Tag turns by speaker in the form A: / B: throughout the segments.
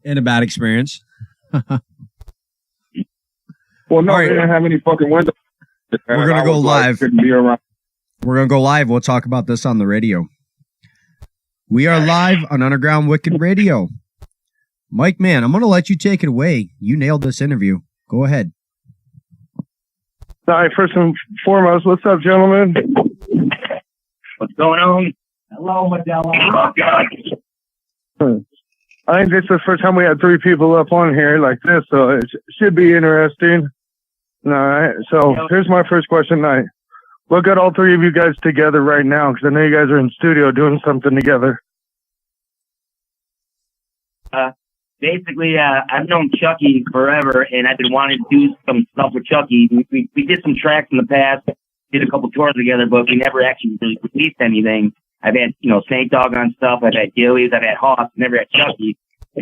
A: And a bad experience.
B: Well, no,
A: right.
B: we didn't have any fucking windows.
A: We're going to go live.
B: Couldn't be around.
A: We're going to go live. We'll talk about this on the radio. We are live on Underground Wicked Radio. Mike, man, I'm going to let you take it away. You nailed this interview. Go ahead.
B: All right, first and foremost, what's up, gentlemen?
C: What's going on? Hello, Modelo. Oh, God.
B: I think this is the first time we had 3 people up on here like this, so it should be interesting. All right, so here's my first question tonight. What got all 3 of you guys together right now? Because I know you guys are in studio doing something together.
C: Basically, I've known Chucky forever, and I've been wanting to do some stuff with Chucky. We did some tracks in the past, did a couple tours together, but we never actually really released anything. I've had, Snake Dog on stuff. I've had Gillies. I've had Hoss. Never had Chucky. I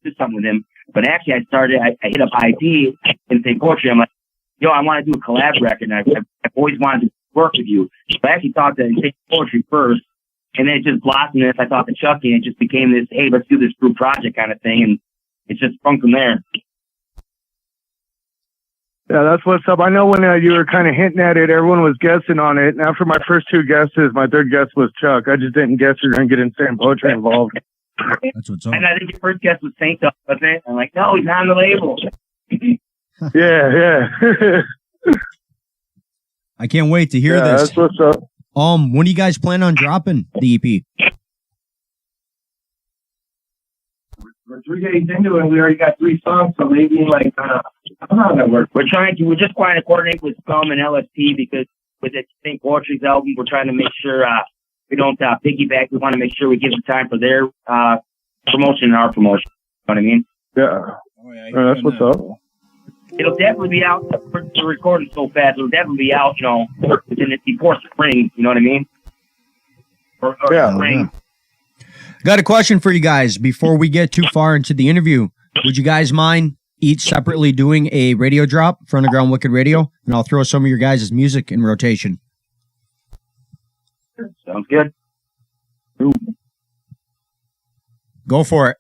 C: did something with him. But actually, I hit up IP in St. Portrait. I'm like, yo, I want to do a collab record. And I've always wanted to work with you. So I actually talked to St. Portrait first. And then it just blossomed this. I talked to Chucky, and it just became this, hey, let's do this group project kind of thing. And it's just fun from there.
B: Yeah, that's what's up. I know when you were kind of hinting at it, everyone was guessing on it. And after my first 2 guesses, my third guess was Chuck. I just didn't guess you were going to get Insane Poetry involved.
A: That's what's up.
C: And I think your first guess was Saint Dog, wasn't it? I'm like, no, he's not on the label.
B: Yeah.
A: I can't wait to hear this.
B: That's what's up.
A: When do you guys plan on dropping the EP?
C: We're 3 days into it, and we already got 3 songs, so maybe I don't know how that works. We're just trying to coordinate with Scum and LSP because with the St. Portrait's album, we're trying to make sure we don't piggyback. We want to make sure we give them time for their promotion and our promotion. You know what I mean?
B: Yeah.
A: Oh, yeah,
B: that's what's up.
C: It'll definitely be out. We're recording so fast. It'll definitely be out, before spring. You know what I mean? Or spring.
A: Yeah. Got a question for you guys before we get too far into the interview. Would you guys mind each separately doing a radio drop for Underground Wicked Radio? And I'll throw some of your guys' music in rotation.
C: Sounds good.
B: Ooh.
A: Go for it.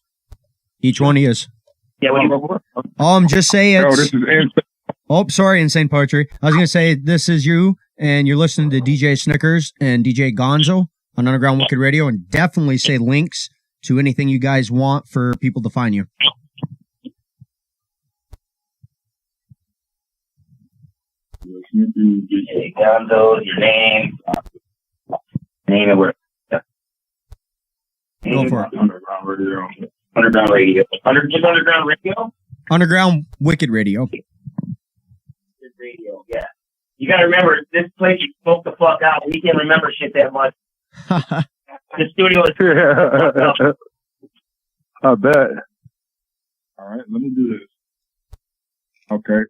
A: Each one of you.
C: Yeah, what do you go for?
A: Just say it's...
B: this is Insane.
A: Oh, sorry, Insane Poetry. I was going to say this is you, and you're listening to DJ Snickers and DJ Gonzo on Underground Wicked Radio, and definitely say links to anything you guys want for people to find you.
C: DJ Gonzo, your name it where.
A: Go for it.
C: Underground Radio. Underground Radio. Underground Radio?
A: Underground Wicked Radio.
C: Radio, yeah. You gotta remember, this place you spoke the fuck out. We can't remember shit that much. The studio is...
B: I bet.
D: All right, let me do this. Okay.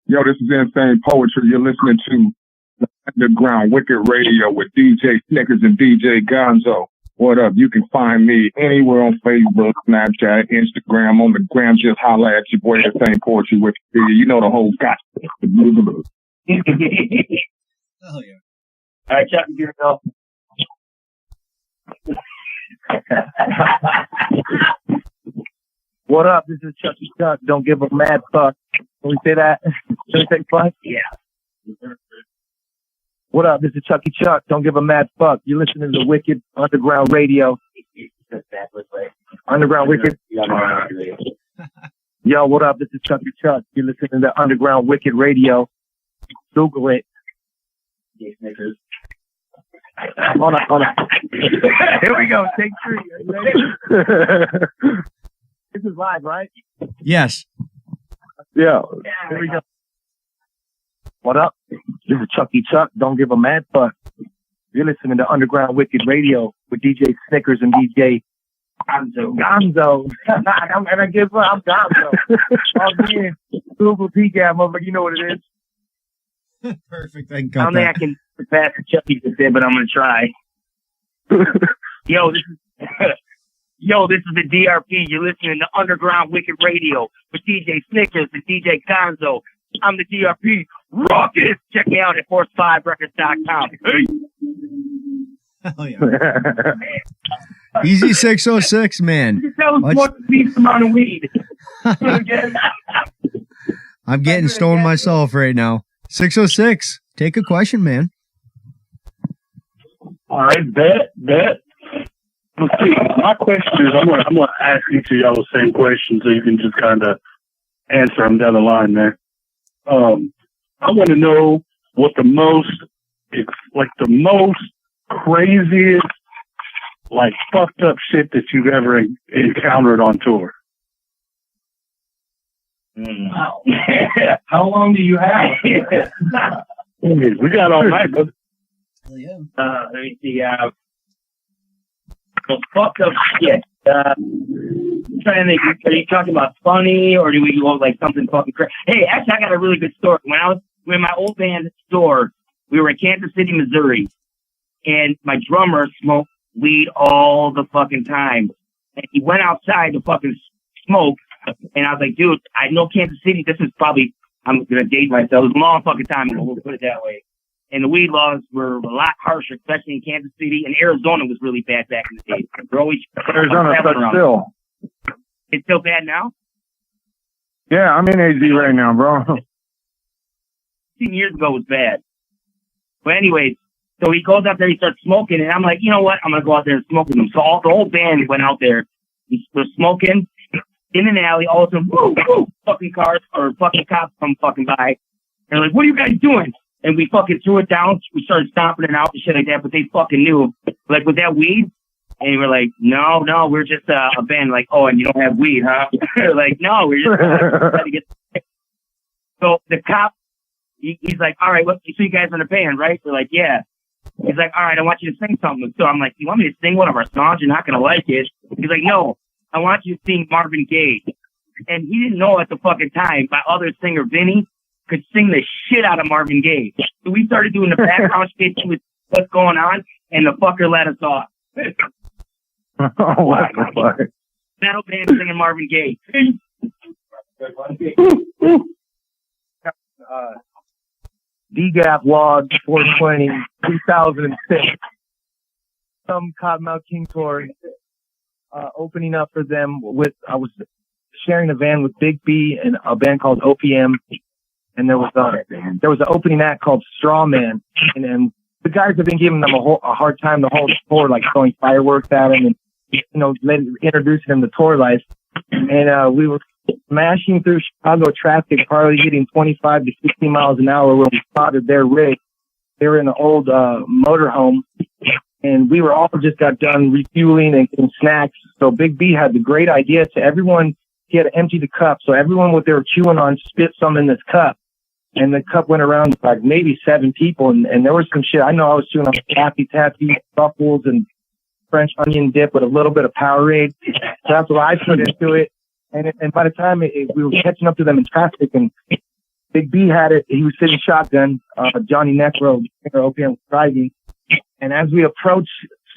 D: Yo, this is Insane Poetry. You're listening to Underground Wicked Radio with DJ Snickers and DJ Gonzo. What up? You can find me anywhere on Facebook, Snapchat, Instagram, on the gram. Just holla at your boy, Insane Poetry with you. You know the whole guy.
A: Hell yeah.
C: All right, Chuck, you go.
E: What up? This is Chucky Chuck. Don't give a mad fuck. Can we say that? Can we say fuck?
C: Yeah.
E: What up? This is Chucky Chuck. Don't give a mad fuck. You're listening to Wicked Underground Radio. Underground Wicked. Yo, what up? This is Chucky Chuck. You're listening to Underground Wicked Radio. Google it. Hold on. Here we go. Take 3. Are you ready? This is live, right?
A: Yes.
B: Yeah.
E: Here we go. What up? This is Chucky Chuck. Don't give a mad fuck. You're listening to Underground Wicked Radio with DJ Snickers and DJ Gonzo. And I give up. I'm Gonzo. Again, Google PCAP, motherfucker. You know what it is.
A: Perfect. I
C: I don't think I can pass the Chucky to say, but I'm gonna try. Yo, this is the DRP. You're listening to Underground Wicked Radio with DJ Snickers and DJ Gonzo. I'm the DRP. Rock it! Check me out at force5records.com. Hey!
A: Hell yeah. Easy 606, man.
C: That was more than the least amount of weed.
A: I'm getting stoned myself right now. 606. Take a question, man.
F: All right, bet. Let's see. My question is, I'm gonna ask each of y'all the same question, so you can just kind of answer them down the line there. I want to know what the most craziest, like fucked up shit that you've ever encountered on tour.
E: Wow. How long do you have?
F: We got all night, but
C: Let me see. So fucked up shit. I'm trying to think. Are you talking about funny, or do we go like something fucking crazy? Hey, actually, I got a really good story. When I was with my old band's store, we were in Kansas City, Missouri, and my drummer smoked weed all the fucking time. And he went outside to fucking smoke, and I was like, dude, I know Kansas City. This is probably, I'm gonna date myself. It was a long fucking time ago. We'll put it that way. And the weed laws were a lot harsher, especially in Kansas City. And Arizona was really bad back in the day. They're always
B: Arizona sucks still.
C: It's still bad now?
B: Yeah, I'm in AZ right now, bro.
C: 15 years ago was bad. But anyways, so he goes out there, he starts smoking, and I'm like, you know what? I'm going to go out there and smoke with him. So the whole band went out there. We were smoking in an alley. All of a sudden, woo, fucking cars or fucking cops come fucking by. And they're like, what are you guys doing? And we fucking threw it down. We started stomping it out and shit like that, but they fucking knew. Like, with that weed? And we're like, no, we're just a band. Like, oh, and you don't have weed, huh? Like, no, we're just trying to get. So the cop, he's like, all right, so you guys are in a band, right? We're like, yeah. He's like, all right, I want you to sing something. So I'm like, you want me to sing one of our songs? You're not going to like it. He's like, no, I want you to sing Marvin Gaye. And he didn't know at the fucking time my other singer, Vinny, could sing the shit out of Marvin Gaye. So we started doing the background shit with what's going on, and the fucker let us off.
B: Oh, what the fuck?
C: Metal band singing Marvin Gaye.
E: DGAP Log 420, 2006. Some Cottonmouth King tour, opening up for them I was sharing a van with Big B and a band called OPM. And there was an opening act called Straw Man, and the guys have been giving them a hard time the whole tour, like throwing fireworks at them and introducing them to tour life. And we were smashing through Chicago traffic, probably getting 25 to 60 miles an hour when we spotted their rig. They were in an old motorhome, and we were all just got done refueling and getting snacks. So Big B had the great idea to everyone. He had to empty the cup, so everyone what they were chewing on spit some in this cup. And the cup went around like maybe 7 people, and there was some shit. I know I was chewing on Taffy, Truffles, and French onion dip with a little bit of Powerade. So that's what I put into it. And by the time we were catching up to them in traffic, and Big B had it, he was sitting shotgun. Johnny Necro, OPM, was driving. And as we approach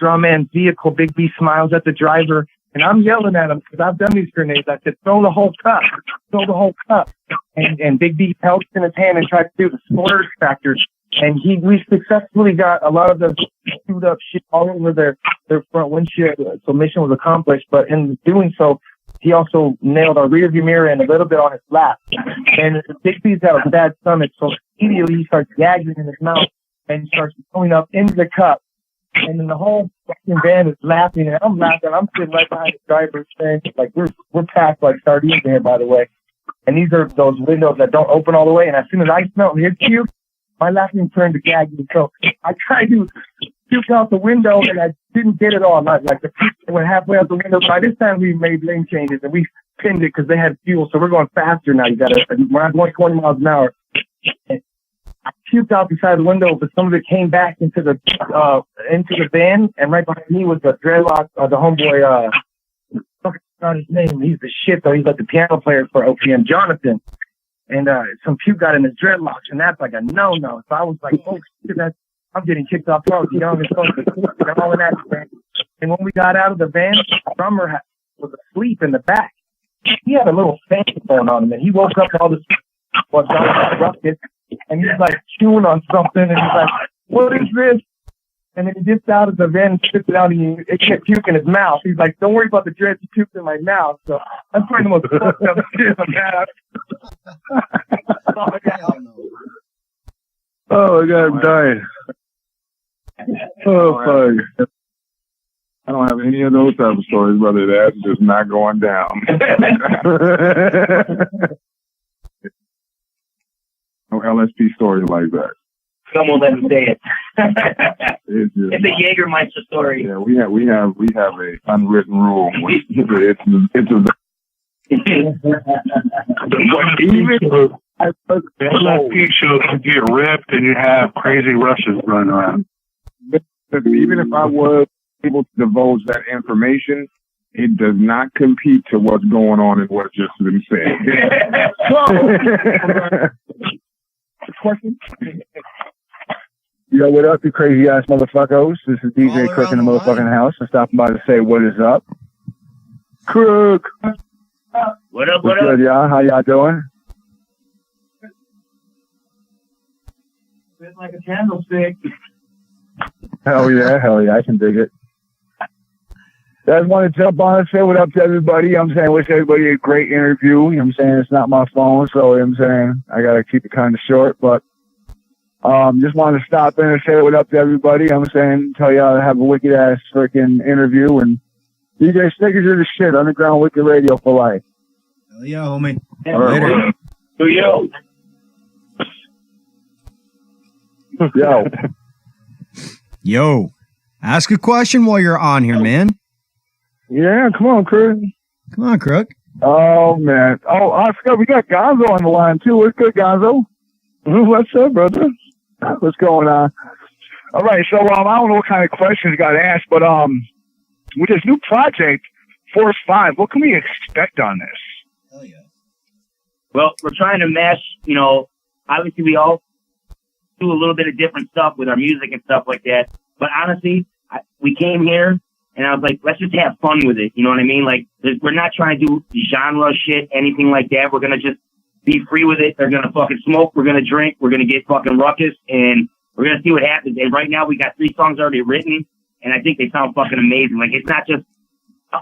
E: Strawman's vehicle, Big B smiles at the driver. And I'm yelling at him because I've done these grenades. I said, throw the whole cup. Throw the whole cup. And Big B held it in his hand and tried to do the splitter factor. And we successfully got a lot of the chewed up shit all over their front windshield. So mission was accomplished. But in doing so, he also nailed our rear view mirror and a little bit on his lap. And Big B's got a bad stomach. So immediately he starts gagging in his mouth and starts going up into the cup. And then the whole fucking van is laughing, and I'm laughing. I'm sitting right behind the driver's thing. Like we're packed like sardines in here, by the way. And these are those windows that don't open all the way. And as soon as I smell his puke, my laughing turned to gagging. So I tried to puke out the window, and I didn't get it all. Like the puke went halfway out the window. By this time, we made lane changes, and we pinned it because they had fuel. So we're going faster now. We're not going 20 miles an hour. I puked out the side of the window, but some of it came back into the van, and right behind me was the dreadlock, the homeboy, not his name. He's the shit though. He's like the piano player for OPM, Jonathan. And some puke got in his dreadlocks, and that's like a no-no. So I was like, oh shit, I'm getting kicked off the road. You know, all in that thing. And when we got out of the van, the drummer was asleep in the back. He had a little fan going on him, and he woke up all this. Well, Jonathan ruckus. And he's like chewing on something, and he's like, what is this? And then he dips out of the van and spits it out, and it kept puking in his mouth. He's like, "Don't worry about the dreads, he puked in my mouth." So I'm pretty much fucked up shit on that.
B: Oh my God, I'm dying. Oh fuck.
D: I don't have any of those type of stories, brother. That's just not going down. No LSP stories like that.
C: Someone let me say it.
D: It's
C: It's a Jägermeister story.
D: Yeah, we have a unwritten rule. It's a
F: LSP shows can get ripped and you have crazy rushes running around.
D: even if I was able to divulge that information, it does not compete to what's going on and what just been said.
E: Question? Yo, what up, you crazy ass motherfuckers? This is DJ
A: All
E: Crook in the
A: around the
E: motherfucking
A: line.
E: house. I'm stopping by to say what is up. Crook.
C: What up, what
E: What's
C: up?
E: good, y'all? How y'all doing?
C: It's like a candlestick.
E: Hell yeah, I can dig it. I just want to jump on and say what up to everybody. I'm saying, wish everybody a great interview. I'm saying, it's not my phone, so I'm saying I gotta keep it kind of short, but just wanted to stop in and say what up to everybody. I'm saying, tell y'all to have a wicked ass freaking interview, and DJ Snickers are the shit. Underground Wicked Radio for life.
A: Hell yeah, homie.
D: All right,
A: Later.
C: So, yo.
E: Yo,
A: Yo, ask a question while you're on here, man.
B: Yeah, come on, Chris.
A: Come on, Crook.
E: oh man, I forgot we got Gonzo on the line too. What's good, Gonzo?
B: What's up, brother?
E: What's going on? All right, so I don't know what kind of questions got asked, but with this new project, Force 5, what can we expect on this?
A: Hell yeah.
C: Well, we're trying to mesh, obviously we all do a little bit of different stuff with our music and stuff like that. But honestly, we came here and I was like, let's just have fun with it. You know what I mean? Like, we're not trying to do genre shit, anything like that. We're going to just be free with it. They're going to fucking smoke. We're going to drink. We're going to get fucking ruckus, and we're going to see what happens. And right now we got 3 songs already written, and I think they sound fucking amazing. Like, it's not just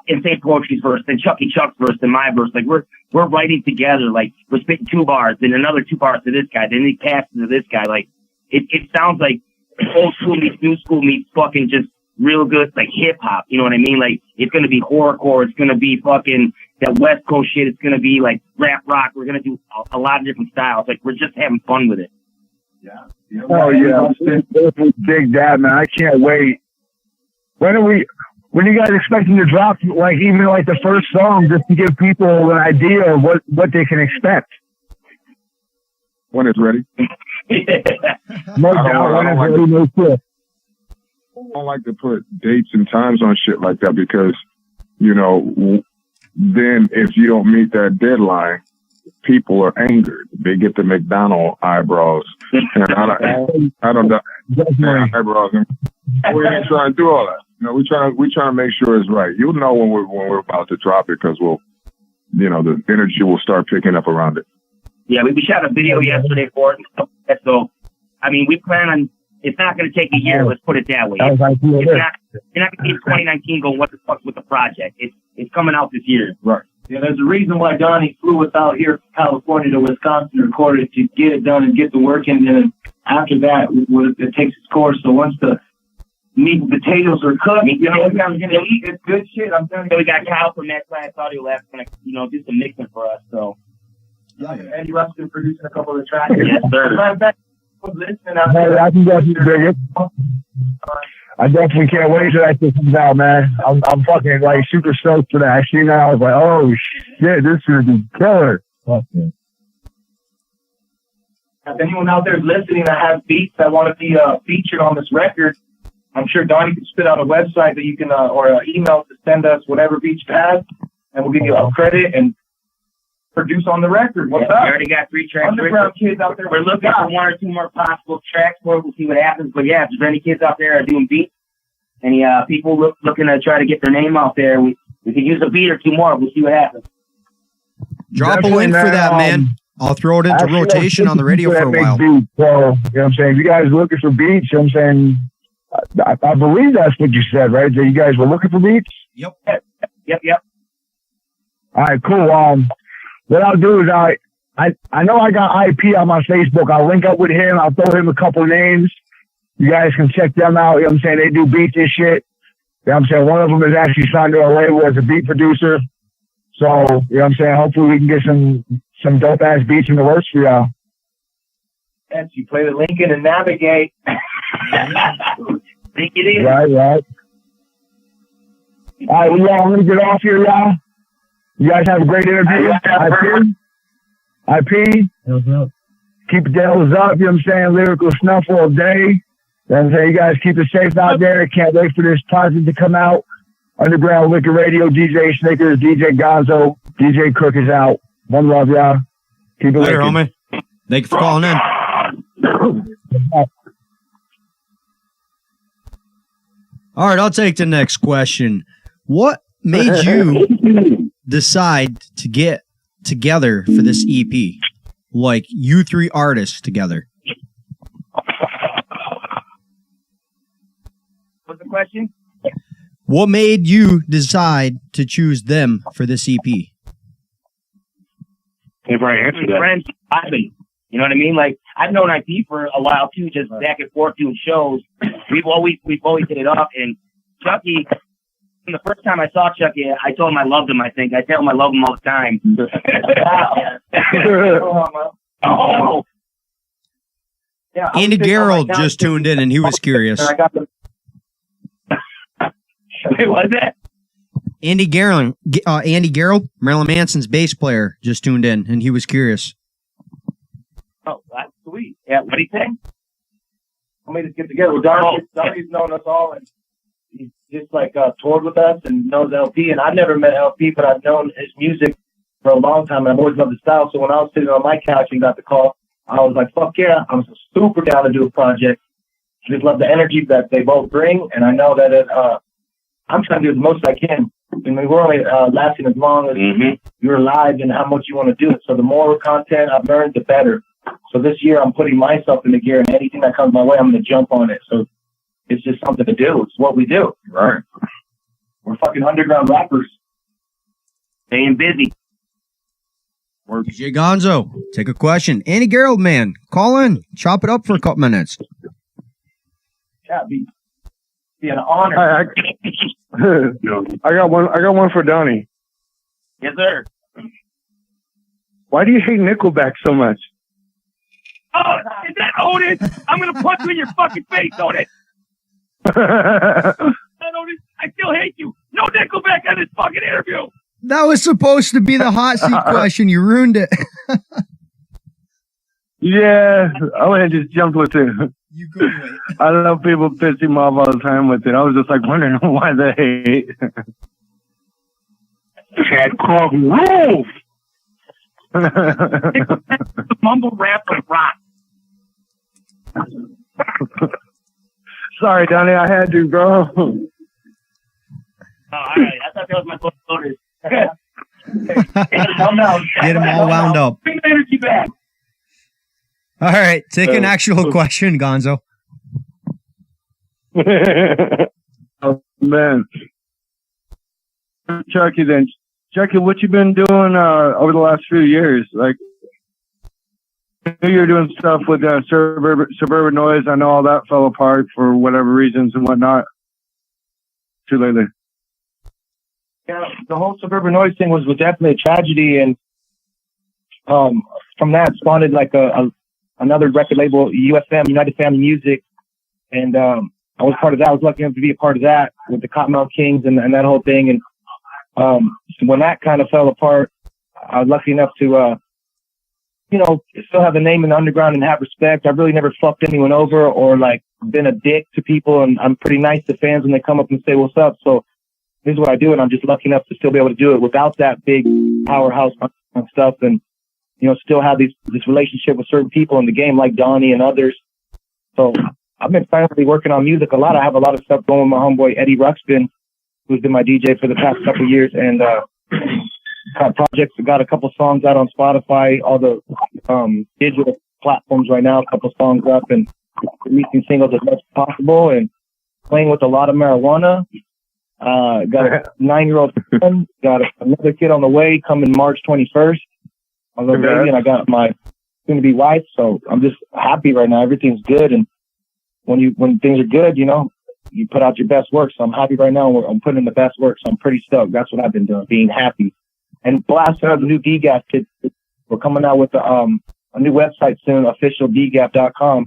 C: Insane Poetry's verse, then Chucky Chuck's verse, then my verse. Like, we're writing together. Like, we're spitting 2 bars, then another 2 bars to this guy, then he passes to this guy. Like, it sounds like old school meets new school meets fucking just real good, like hip hop. You know what I mean? Like, it's going to be horrorcore. It's going to be fucking that West Coast shit. It's going to be like rap rock. We're going to do a lot of different styles. Like, we're just having fun with it.
E: Oh yeah, big dad, man. I can't wait. When are you guys expecting to drop, like, even like the first song, just to give people an idea of what they can expect?
D: when it's ready.
E: No doubt, when it's ready, no shit.
D: I don't like to put dates and times on shit like that because, then if you don't meet that deadline, people are angered. They get the McDonald eyebrows. And I don't eyebrows. And we ain't trying to do all that. We trying to make sure it's right. You'll know when we're about to drop it because the energy will start picking up around it.
C: Yeah, we shot a video yesterday for it. So, I mean, we plan on, it's not going to take a year. Let's put it that way. You're not going to be in 2019 going, what the fuck's with the project? It's coming out this year.
D: Right.
G: Yeah, there's a reason why Donnie flew us out here from California to Wisconsin to record it, to get it done and get the work in. And after that, it takes its course. So once the meat and potatoes are cooked, we got going to eat. It's good shit. I'm telling you.
C: We got Kyle from That Class Audio Lab going to, do some mixing for us. So.
G: Andy Ruff's been producing a couple of the tracks.
C: Yes, sir.
E: I can definitely dig it. I definitely can't wait till that shit comes out, man. I'm fucking like super stoked for that. I seen that, I was like, oh shit, this is gonna be killer. Fuck yeah.
G: If anyone out there is listening that has beats that want to be featured on this record, I'm sure Donnie can spit out a website that you can, or an email to send us whatever beats you have, and we'll give you a credit and produce on the record. What's up?
C: We already got 3 tracks.
G: Underground kids out there.
C: We're looking for 1 or 2 more possible tracks for it. We'll see what happens. But yeah, if there's any kids out there that are doing beats, any people looking to try to get their name out there, we could use a beat or 2 more. We'll see what happens.
A: Drop
E: Definitely,
A: a link for that, man. I'll throw it into
E: Actually,
A: rotation on the radio for a while.
E: Beats, so, you know what I'm saying? If you guys are looking for beats, you know what I'm saying, I believe that's what you said, right? That you guys were looking for beats?
A: Yep.
C: Yep.
E: All right, cool. What I'll do is I know I got IP on my Facebook. I'll link up with him. I'll throw him a couple names. You guys can check them out. You know what I'm saying? They do beats and shit. You know what I'm saying? One of them is actually signed to a label as a beat producer. So, you know what I'm saying? Hopefully we can get some dope ass beats in the works for y'all.
G: Yes, you play the Lincoln and navigate.
C: Think it is.
E: Right. All right, well, y'all, I'm going to get off here, y'all. You guys have a great interview. IP. Keep the devils up, you know what I'm saying? Lyrical snuff all day. You know what I'm saying? You guys keep it safe out there. Can't wait for this project to come out. Underground Wicked Radio, DJ Snickers, DJ Gonzo, DJ Cook is out. One love, y'all. Keep it
A: Later,
E: wicked.
A: homie. Thank you for calling in. All right, I'll take the next question. What made you decide to get together for this EP? Like, you three artists together.
C: What's the question?
A: What made you decide to choose them for this EP?
F: They've already answered that.
C: Friends, you know what I mean? Like, I've known IP for a while too, just back and forth doing shows. We've always hit it off. And Chucky, from the first time I saw Chucky, I told him I loved him. I think I tell him I love him all the time. Oh.
G: Yeah,
A: Andy Gerald just tuned in and he was curious.
G: I got the.
C: Wait, what is that?
A: Andy Gerald, Marilyn Manson's bass player, just tuned in and he was curious.
C: Oh, that's sweet. Yeah, what do you think?
G: I made us get together. Well, Darby's known us all, and he's just like toured with us and knows LP. And I've never met LP, but I've known his music for a long time, and I've always loved his style. So when I was sitting on my couch and got the call, I was like, "Fuck yeah!" I'm super down to do a project. I just love the energy that they both bring, and I know that I'm trying to do the most I can. I mean, we're only lasting as long as you're alive and how much you want to do it. So the more content I've learned, the better. So this year I'm putting myself in the gear, and anything that comes my way, I'm going to jump on it. So it's just something to do. It's what we do.
D: Right.
G: We're fucking underground rappers.
C: Staying busy.
A: DJ Gonzo, take a question. Andy Gerald, man, call in. Chop it up for a couple minutes.
G: Yeah, be an honor.
B: I got one for Donnie.
C: Yes, sir.
B: Why do you hate Nickelback so much?
C: Oh, is that Otis? I'm going to punch you in your fucking face, Otis. That Otis, I still hate you. No Nickelback on this fucking interview.
A: That was supposed to be the hot seat question. You ruined it.
B: Yeah, I would have just jumped with it.
A: You could wait.
B: I know people piss him off all the time with it. I was just like wondering why they hate.
F: Chad Krog rules.
C: Mumble rap and rock.
B: Sorry, Donnie, I had to, bro.
C: Oh, all right. I thought that was my first Otis.
A: Get him all wound up.
C: Bring the energy back.
A: All right, take an actual question, Gonzo.
B: Oh, man. Chucky, then. Chucky, what you been doing over the last few years? Like, I knew you were doing stuff with Suburban Noise. I know all that fell apart for whatever reasons and whatnot. Too lately.
G: Yeah, the whole Suburban Noise thing was definitely a tragedy, and from that spawned like another record label, USM, United Family Music, and I was part of that. I was lucky enough to be a part of that with the Cottonmouth Kings and that whole thing. And so when that kind of fell apart, I was lucky enough to, still have the name in the underground and have respect. I've really never fucked anyone over or like been a dick to people, and I'm pretty nice to fans when they come up and say what's up. So this is what I do, and I'm just lucky enough to still be able to do it without that big powerhouse stuff, and still have this relationship with certain people in the game like Donnie and others. So I've been finally working on music a lot. I have a lot of stuff going with my homeboy Eddie Ruxpin, who's been my DJ for the past couple of years, and got projects. I got a couple songs out on Spotify, all the digital platforms right now. A couple songs up and releasing singles as much as possible. And
E: playing with a lot of marijuana. Got a 9-year-old son. Got another kid on the way coming March 21st. A little baby, and I got my soon-to-be wife. So I'm just happy right now. Everything's good, and when things are good, you know, you put out your best work. So I'm happy right now. I'm putting in the best work. So I'm pretty stoked. That's what I've been doing, being happy. And blasting out the new DGAP kit. We're coming out with a new website soon, officialdgap.com.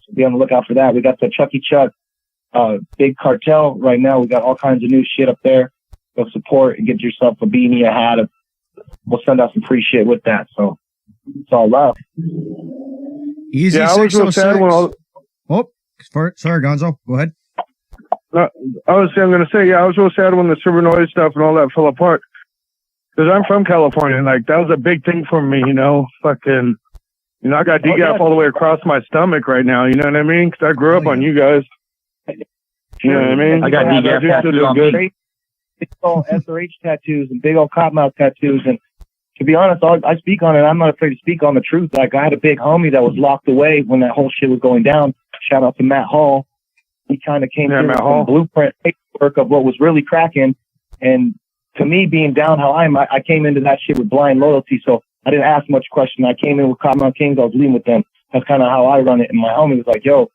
E: So be on the lookout for that. We got the Chucky Chuck big cartel right now. We got all kinds of new shit up there. Go support and get yourself a beanie, a hat. We'll send out some free shit with that. So it's all love.
A: Easy.
B: Yeah, I was real sad when
A: sorry, Gonzo. Go ahead.
B: I was going to say, I was real sad when the Silver Noise stuff and all that fell apart. Because I'm from California, and like that was a big thing for me, you know. Fucking, you know, I got DGAP all the way across my stomach right now. You know what I mean? Because I grew up on you guys. You know what I mean?
E: I got DGAP tattoos on me. Big old SRH tattoos and big old cottonmouth tattoos. And to be honest, I speak on it. I'm not afraid to speak on the truth. Like I had a big homie that was locked away when that whole shit was going down. Shout out to Matt Hall. He kind of came through with some blueprint paperwork of what was really cracking. And to me, being down how I am, I came into that shit with blind loyalty. So I didn't ask much question. I came in with Cottonmouth Kings. I was leading with them. That's kind of how I run it. And my homie was like, yo,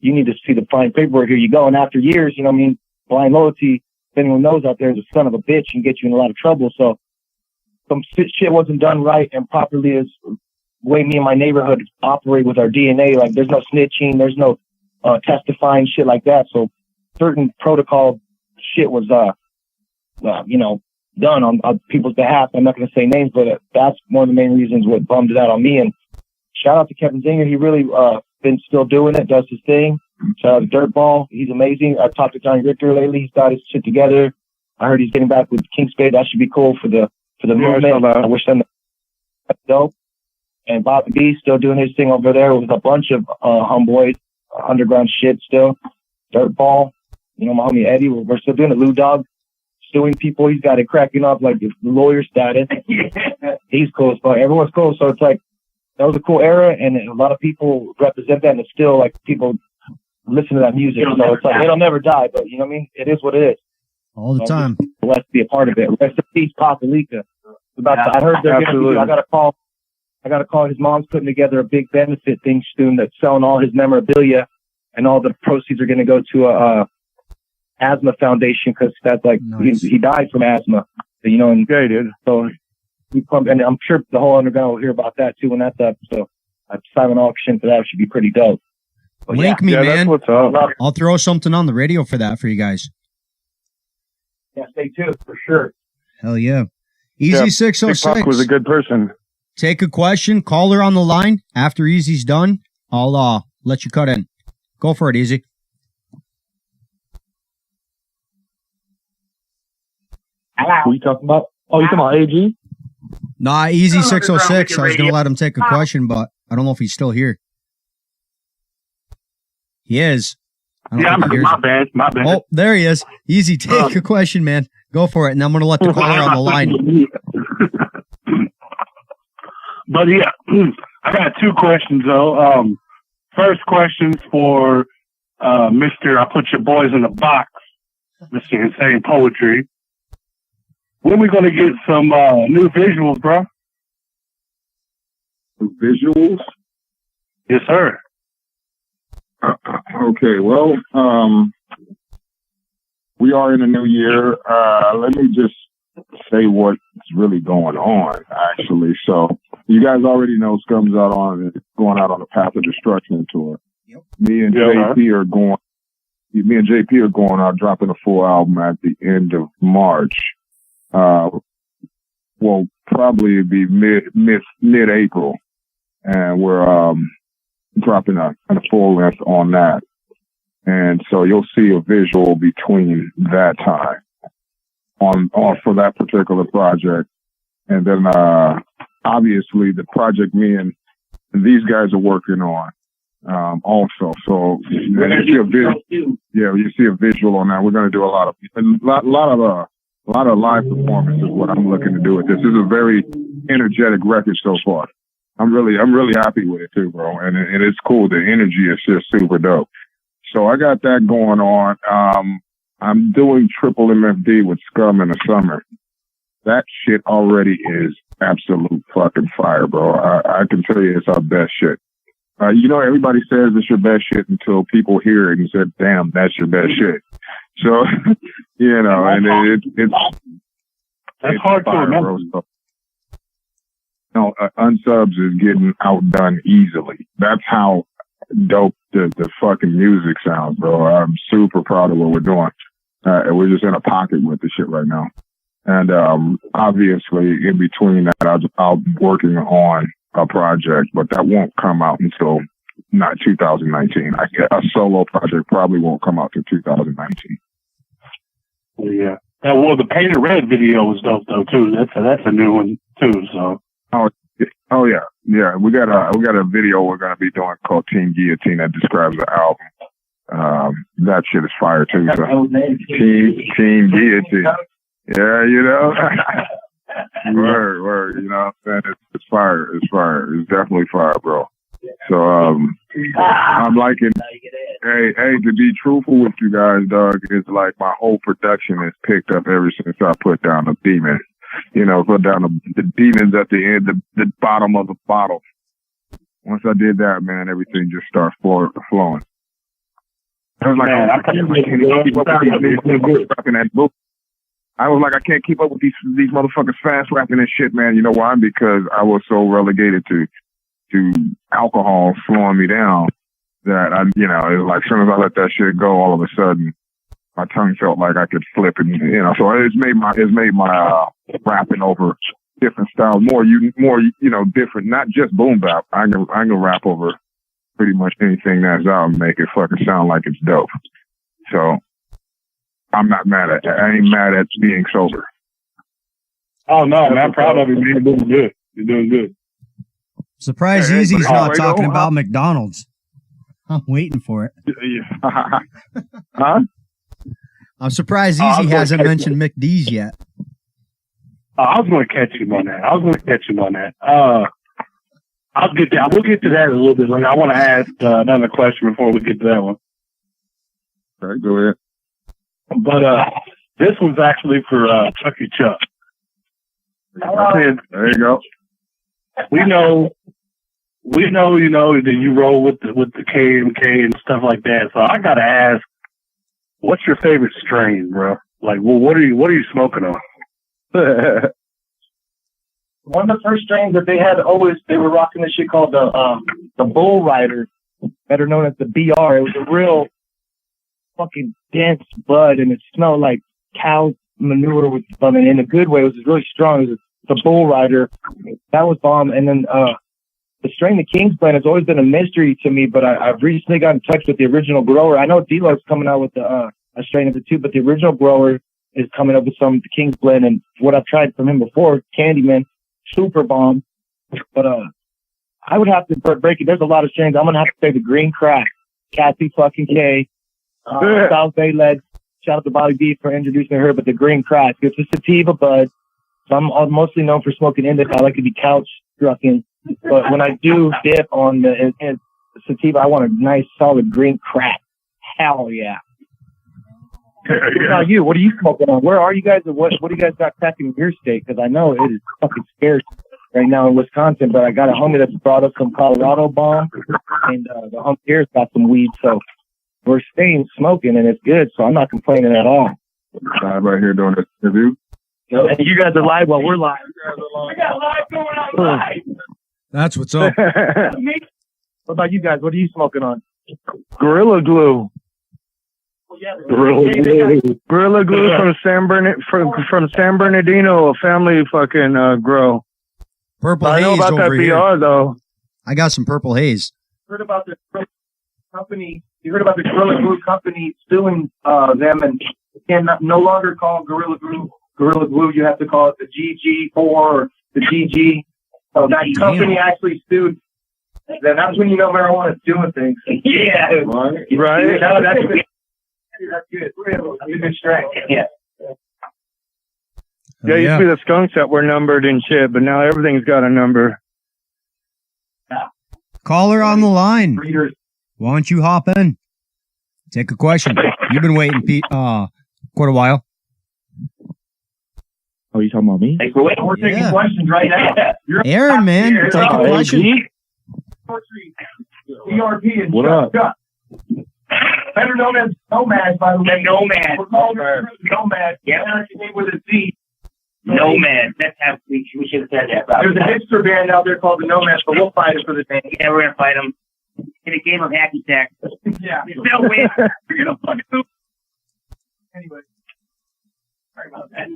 E: you need to see the fine paperwork. Here you go. And after years, you know what I mean? Blind loyalty, if anyone knows out there, is a son of a bitch and get you in a lot of trouble. So some shit wasn't done right and properly as the way me and my neighborhood operate with our DNA. Like there's no snitching. There's no testifying, shit like that. So certain protocol shit was, you know, done on people's behalf. I'm not going to say names, but that's one of the main reasons what bummed it out on me. And shout out to Kevin Zinger. He really been still doing it, does his thing. Shout out to Dirtball. He's amazing. I've talked to Johnny Richter lately. He's got his shit together. I heard he's getting back with King Spade. That should be cool for the movement. I wish them dope. And Bobby B still doing his thing over there with a bunch of homeboys, underground shit still. Dirtball. You know, my homie Eddie. We're still doing it. Lou Dog. Suing people, he's got it cracking up like the lawyer status. He's cool as fuck. Everyone's cool. So it's like that was a cool era, and a lot of people represent that, and it's still like people listen to that music. So it's like it'll never die, but you know what I mean? It is what it is.
A: All the time.
E: Let's be a part of it. Rest in peace, Papalika. I heard they're gonna be, I got a call. His mom's putting together a big benefit thing soon that's selling all his memorabilia, and all the proceeds are gonna go to a asthma foundation, because that's like nice. he died from asthma, you know. And
B: yeah, he did.
E: So and I'm sure the whole underground will hear about that too when that's up. So a silent auction for that should be pretty dope. But
A: Link me, man.
B: That's what's up.
A: I'll throw something on the radio for that for you guys.
E: Yeah, stay tuned for sure.
A: Hell yeah. Easy 606.
B: Big Pop was a good person.
A: Take a question, call her on the line. After Easy's done, I'll let you cut in. Go for it, Easy.
E: Who are you talking about? Oh, you talking about AG?
A: Nah, Easy 606. I was going to let him take a question, but I don't know if he's still here. He is.
F: Yeah, my bad.
A: Oh, there he is. Easy, take a question, man. Go for it, and I'm going to let the caller on the line.
F: But yeah, I got two questions, though. First question's for Mr. I Put Your Boys in the Box, Mr. Insane Poetry. When we gonna get some new visuals, bro?
D: Visuals?
F: Yes, sir.
D: Okay, well, we are in a new year. Let me just say what's really going on, actually. So, you guys already know Scum's going out on the Path of Destruction tour. Yep. Me and JP are going out, dropping a full album at the end of March. Will probably be mid-April, and we're dropping a full length on that, and so you'll see a visual between that time on for that particular project, and then obviously the project me and these guys are working on also. So you see a visual on that. We're going to do a lot of live performance is what I'm looking to do with this. This is a very energetic record so far. I'm really happy with it too, bro. And it's cool. The energy is just super dope. So I got that going on. I'm doing triple MFD with Scum in the summer. That shit already is absolute fucking fire, bro. I can tell you it's our best shit. Everybody says it's your best shit until people hear it and say, damn, that's your best shit. So, and it's
F: hard to remember.
D: Bro. No, Unsubs is getting outdone easily. That's how dope the fucking music sounds, bro. I'm super proud of what we're doing. We're just in a pocket with the shit right now. And obviously, in between that, I'll be working on a project, but that won't come out until not 2019. A solo project probably won't come out till 2019.
F: Yeah. The Painted Red video was dope though too. That's a new one too. So.
D: Oh yeah. We got a video we're gonna be doing called Team Guillotine that describes the album. That shit is fire too. So. Team Guillotine. Yeah, word. You know what I'm saying? It's fire. It's definitely fire, bro. So I'm liking. Hey, to be truthful with you guys, dog, it's like my whole production is picked up ever since I put down the demon. Put down the demons at the end, the bottom of the bottle. Once I did that, man, everything just started flowing. I was like, I can't keep up with these motherfuckers rapping that book. I was like, I can't keep up with these motherfuckers fast rapping and shit, man. You know why? Because I was so relegated to alcohol slowing me down that it was like as soon as I let that shit go, all of a sudden my tongue felt like I could flip and so it's made my rapping over different styles more different, not just boom bap. I can rap over pretty much anything that's out and make it fucking sound like it's dope. So I'm not mad at that. I ain't mad at being sober.
F: Oh no, man, I'm proud of you, man. You're doing good. You're doing good.
A: Surprised Easy's not talking about McDonald's. I'm waiting for it.
D: Huh?
A: I'm surprised Easy hasn't mentioned McD's yet.
F: I was going to catch him on that. We'll get to that in a little bit. I want to ask another question before we get to that one.
D: All right, go ahead.
F: But this one's actually for Chucky Chuck.
D: There you go.
F: We know, that you roll with the KMK and stuff like that. So I gotta ask, what's your favorite strain, bro? Like, well, what are you smoking on?
E: One of the first strains that they were rocking this shit called the Bull Rider, better known as the BR. It was a real fucking dense bud, and it smelled like cow manure in a good way. It was really strong. It was the Bull Rider. That was bomb. And then the strain, the King's Blend, has always been a mystery to me, but I've recently got in touch with the original grower. I know D-Lo's coming out with a strain of it too, but the original grower is coming up with some the King's Blend, and what I've tried from him before, Candyman, super bomb. But I would have to break it. There's a lot of strains. I'm gonna have to say the Green Crack, Cassie fucking K, South Bay Legs. Shout out to Bobby B for introducing her. But the Green Crack, it's a sativa bud. So I'm mostly known for smoking indica. I like to be couch strucking. But when I do dip on the sativa, I want a nice solid Green Crack. Hell yeah. What about you? What are you smoking on? Where are you guys? What do you guys got cracking in your state? Because I know it is fucking scarce right now in Wisconsin, but I got a homie that's brought us some Colorado bomb, and the homie here's got some weed, so we're staying smoking, and it's good, so I'm not complaining at all.
D: I'm right here doing this interview.
E: And you guys are live while we're live. We got live going on live.
A: That's what's up.
E: What about you guys? What are you smoking on?
B: Gorilla Glue.
F: Gorilla
B: Glue from San Bernardino, a family fucking grow.
A: Purple
B: I know
A: haze
B: about
A: over
B: that
A: here.
B: BR though.
A: I got some purple haze.
E: Heard about the company? You heard about the Gorilla Glue company suing them, and you can no longer call Gorilla Glue Gorilla Glue. You have to call it the GG4 or the GG. So that company actually sued. Then that's when you know marijuana's doing things. Yeah,
B: right.
E: No, that's good. That's good. That's a good strength. Yeah.
B: Yeah, used to be the skunks that were numbered and shit, but now everything's got a number.
A: Caller on the line. Why don't you hop in? Take a question. You've been waiting, Pete, quite a while.
H: Oh, you talking about me?
G: Hey, we're taking questions right now.
A: Aaron, man, take a question.
G: DRP and
H: What up?
G: Chuck. Better known as Nomad, by the way. Nomad. We're calling him Nomad. Yeah. With a Z.
C: Nomad. That's how we should have said that.
G: There's a hipster band out there called the Nomads, but we'll fight it for the name.
C: Yeah, we're gonna fight them in a game of hacky sack.
G: Yeah.
C: They'll win.
G: You're gonna fucking lose. Anyway. Sorry about that.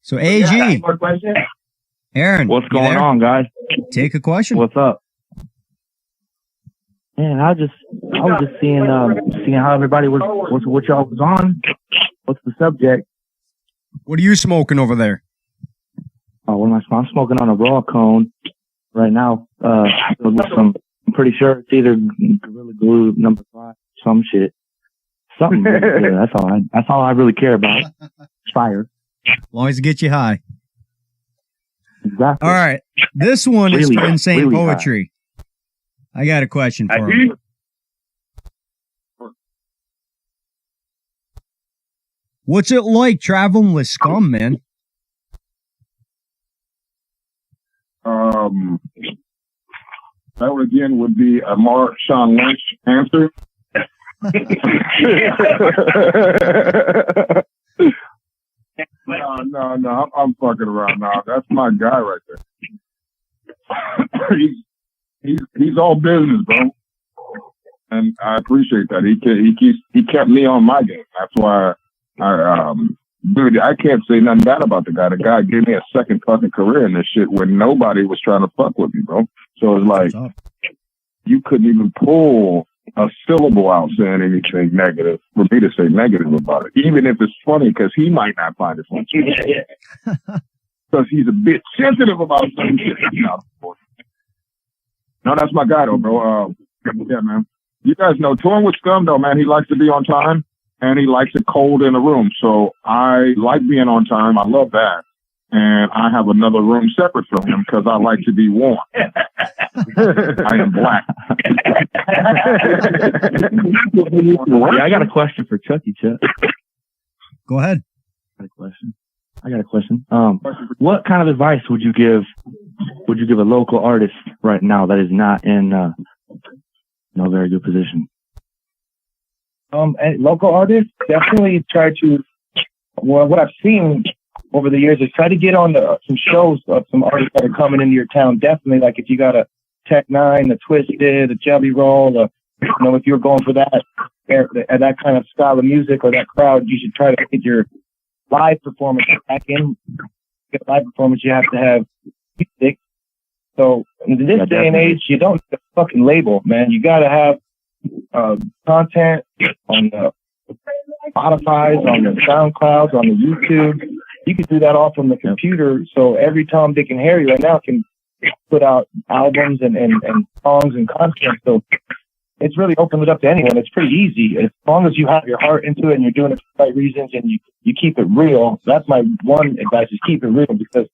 A: So, AG,
G: More questions?
A: Aaron,
H: What's
A: you
H: going
A: there?
H: on, guys?
A: Take a question.
H: What's up? Man, I was just seeing how everybody was what y'all was on. What's the subject?
A: What are you smoking over there?
H: Oh, what am I smoking? I'm smoking on a raw cone right now. Filled with some. I'm pretty sure it's either Gorilla Glue number 5, some shit, something. Yeah, that's all I really care about. Fire.
A: As long as it gets you high.
H: Exactly.
A: All right. This one is
H: Really,
A: for Insane
H: really
A: Poetry. I got a question for him. What's it like traveling with Scum, man?
D: That would again would be a Marshawn Lynch answer. No, I'm fucking around now. That's my guy right there. he's all business, bro, and I appreciate that. He kept me on my game. That's why dude, I can't say nothing bad about the guy. The guy gave me a second fucking career in this shit when nobody was trying to fuck with me, bro. So it's like you couldn't even pull a syllable out saying anything negative for me to say negative about it, even if it's funny, because he might not find it funny. Because he's a bit sensitive about some shit. No, that's my guy though, bro. Yeah, man. You guys know, touring with Scum though, man, he likes to be on time and he likes it cold in the room. So I like being on time. I love that. And I have another room separate from him because I like to be warm. I am black.
H: Yeah, I got a question for Chucky, Chuck.
A: Go ahead.
H: I got a question. What kind of advice would you give a local artist right now that is not in no very good position?
E: And local artists definitely try to. Well, what I've seen over the years is try to get on some shows of some artists that are coming into your town. Definitely, like if you got a Tech Nine, a Twisted, a Jelly Roll, if you're going for that kind of style of music or that crowd, you should try to get your live performance back in. To get a live performance, you have to have music. So in this day and age, you don't need a fucking label, man. You got to have content on the Spotify's, on the SoundClouds, on the YouTube. You can do that all from the computer. So every Tom, Dick, and Harry right now can put out albums and songs and content. So it's really opened it up to anyone. It's pretty easy. As long as you have your heart into it and you're doing it for the right reasons and you keep it real. That's my one advice, is keep it real, because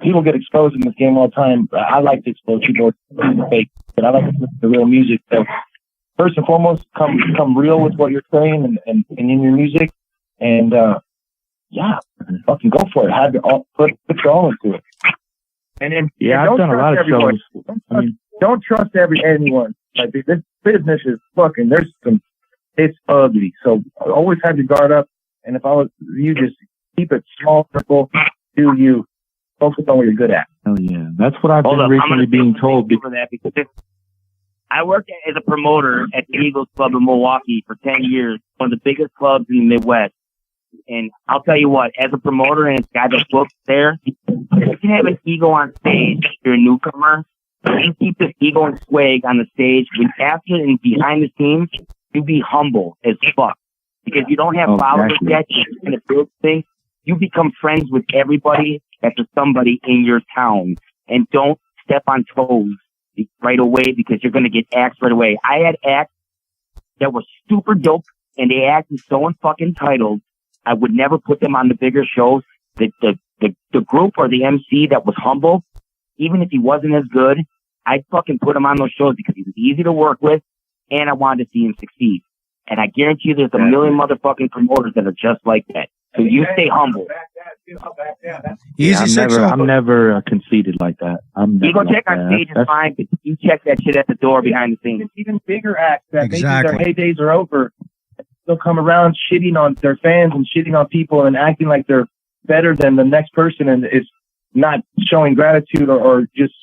E: people get exposed in this game all the time. I like to expose people to fake, but I like to listen to real music. So first and foremost, come real with what you're saying and in your music. And, fucking go for it. Have your put your all into it. And then
H: I've done a lot of shows.
E: Don't trust anyone. Like this business is fucking. It's ugly. So always have your guard up. And if I was you, just keep it small, simple. Do you focus on what you're good at?
H: Oh yeah, that's what I've been recently being told.
C: Because I worked as a promoter at the Eagles Club in Milwaukee for 10 years, one of the biggest clubs in the Midwest. And I'll tell you what, as a promoter and a guy that books there, if you can have an ego on stage, if you're a newcomer, you keep this ego and swag on the stage. When after and behind the scenes, you be humble as fuck. Because you don't have followers yet, you're trying to build things. You become friends with everybody that's somebody in your town. And don't step on toes right away, because you're going to get axed right away. I had acts that were super dope, and they acted so fucking entitled. I would never put them on the bigger shows. The group or the MC that was humble, even if he wasn't as good, I'd fucking put him on those shows because he was easy to work with, and I wanted to see him succeed. And I guarantee you there's a million motherfucking promoters that are just like that. So you stay humble.
A: Easy
H: I'm never conceited like that.
C: You go check on stage is fine, but you check that shit at the door behind the scenes.
G: It's even bigger acts that
A: Exactly.
G: maybe their heydays are over. They'll come around shitting on their fans and shitting on people and acting like they're better than the next person, and it's not showing gratitude or just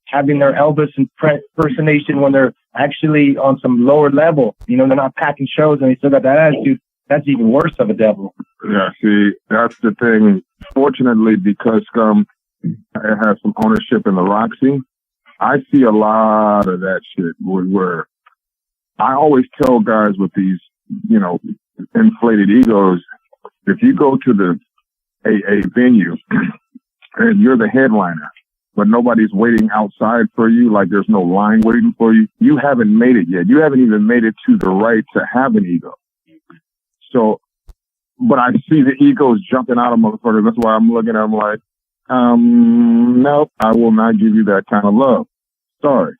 G: having their Elvis impersonation when they're actually on some lower level. You know, they're not packing shows and they still got that attitude. That's even worse of a devil.
D: Yeah, see, that's the thing. Fortunately, because it has some ownership in the Roxy, I see a lot of that shit where I always tell guys with these, you know, inflated egos, if you go to a venue and you're the headliner, but nobody's waiting outside for you, like there's no line waiting for you, you haven't made it yet. You haven't even made it to the right to have an ego. So, but I see the egos jumping out of motherfuckers. That's why I'm looking at them like, nope, I will not give you that kind of love. Sorry.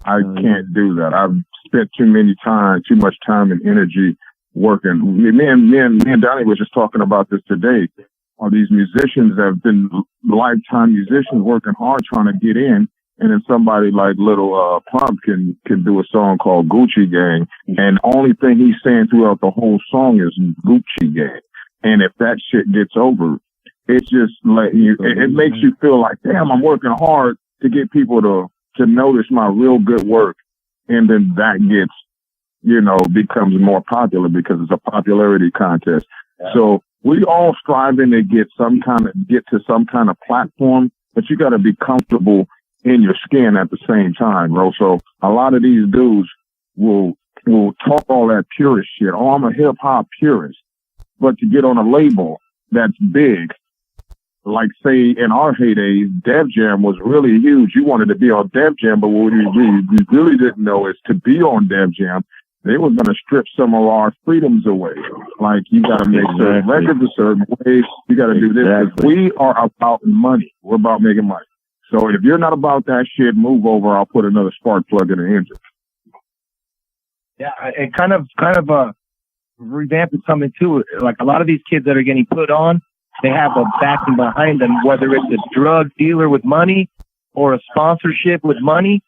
D: I can't do that. I've spent too much time and energy working. Me and Donnie was just talking about this today. All these musicians that have been lifetime musicians working hard trying to get in. And then somebody like Little Pump can do a song called Gucci Gang. And only thing he's saying throughout the whole song is Gucci Gang. And if that shit gets over, it's just like it makes you feel like, damn, I'm working hard to get people to notice my real good work. And then that gets, you know, becomes more popular because it's a popularity contest. Yeah. So we all striving to get to some kind of platform, but you got to be comfortable in your skin at the same time, bro. So a lot of these dudes will talk all that purist shit. Oh, I'm a hip hop purist. But to get on a label that's big, like say in our heydays, Def Jam was really huge. You wanted to be on Def Jam, but what we really didn't know is to be on Def Jam, they were going to strip some of our freedoms away. Like you got to make certain records a certain way. You got to do this. We are about money. We're about making money. So if you're not about that shit, move over. I'll put another spark plug in the engine.
G: Yeah, and kind of revamping something too. Like a lot of these kids that are getting put on, they have a backing behind them, whether it's a drug dealer with money or a sponsorship with money.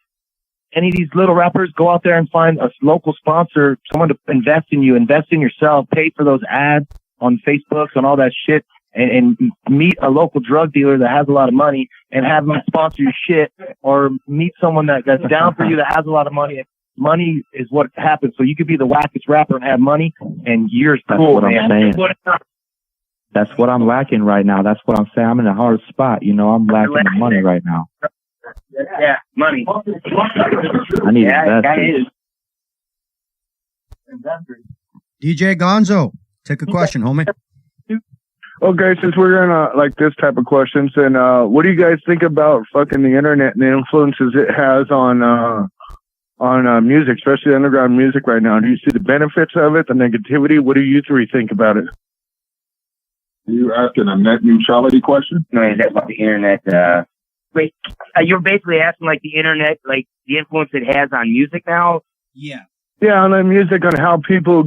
G: Any of these little rappers, go out there and find a local sponsor, someone to invest in you, invest in yourself, pay for those ads on Facebook and all that shit. And meet a local drug dealer that has a lot of money and have them sponsor your shit, or meet someone that's down for you that has a lot of money. Money is what happens. So you could be the wackest rapper and have money, and you're cool.
H: That's what I'm saying. That's what I'm lacking right now. That's what I'm saying. I'm in a hard spot. You know, I'm lacking the money right now.
C: Yeah, money.
H: I need investors.
A: DJ Gonzo, take a question, homie.
B: Okay, since we're in like this type of questions, and what do you guys think about fucking the internet and the influences it has on music, especially underground music right now? Do you see the benefits of it, the negativity? What do you three think about it?
D: Are you asking a net neutrality question?
C: No, that's about the internet. Wait, you're basically asking like the internet, like the influence it has on music now?
A: Yeah.
B: Yeah, on the music, on how people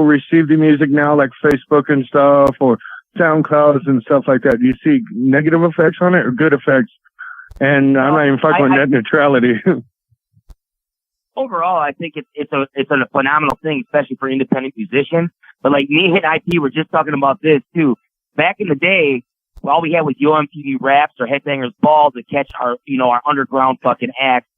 B: receive the music now, like Facebook and stuff, or SoundClouds and stuff like that. Do you see negative effects on it or good effects? And I'm not even fucking with net neutrality.
C: Overall, I think it's a phenomenal thing, especially for independent musicians. But like me and IP were just talking about this too. Back in the day, all we had was UMTV Raps or Headbangers Ball to catch our underground fucking acts.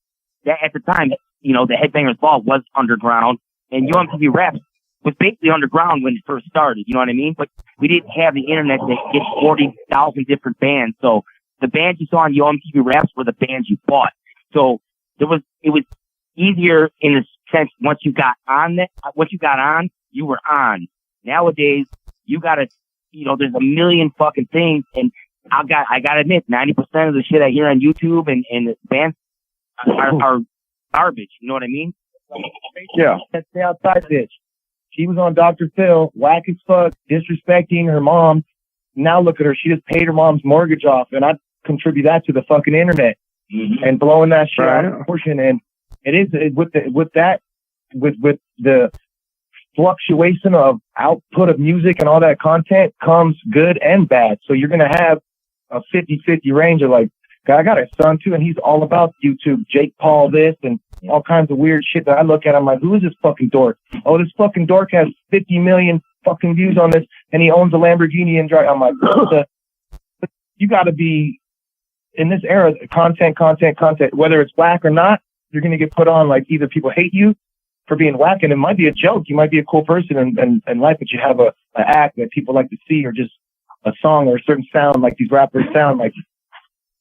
C: That at the time, the Headbangers Ball was underground, and UMTV Raps was basically underground when it first started. You know what I mean? But we didn't have the internet to get 40,000 different bands. So the bands you saw on UMTV Raps were the bands you bought. So it was easier in the sense once you got on, you were on. Nowadays, you gotta, there's a million fucking things, and I gotta admit, 90% of the shit I hear on YouTube and the bands are garbage. You know what I mean?
B: Yeah.
G: Stay outside, bitch. She was on Dr. Phil, whack as fuck, disrespecting her mom. Now look at her. She just paid her mom's mortgage off, and I contribute that to the fucking internet.
E: and blowing that shit out
B: Right.
E: of proportion. And with the fluctuation of output of music and all that content comes good and bad. So you're gonna have a 50-50 range of like, I got a son too, and he's all about YouTube, Jake Paul this and all kinds of weird shit that I look at. I'm like, who is this fucking dork? Oh, this fucking dork has 50 million fucking views on this, and he owns a Lamborghini and drive. I'm like, you got to be in this era. Content. Whether it's whack or not, you're gonna get put on. Like either people hate you for being whack, and it might be a joke. You might be a cool person in life, but you have a act that people like to see, or just a song or a certain sound like these rappers sound like.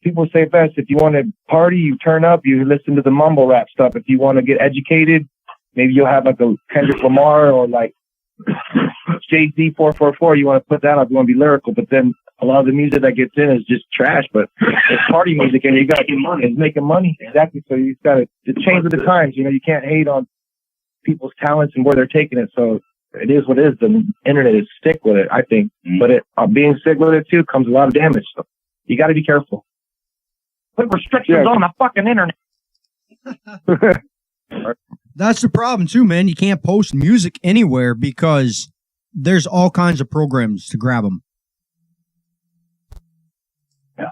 E: People say best, if you want to party, you turn up, you listen to the mumble rap stuff. If you want to get educated, maybe you'll have like a Kendrick Lamar or like Jay-Z 444. You want to put that up, you want to be lyrical, but then a lot of the music that gets in is just trash, but it's party music and you got to get money. It's making money. Exactly. So you got to change with the times. You can't hate on people's talents and where they're taking it. So it is what it is. The internet is sick with it, I think. But being sick with it too comes a lot of damage. So you got to be careful. Put restrictions on the fucking internet.
A: That's the problem too, man. You can't post music anywhere because there's all kinds of programs to grab them.
E: Yeah.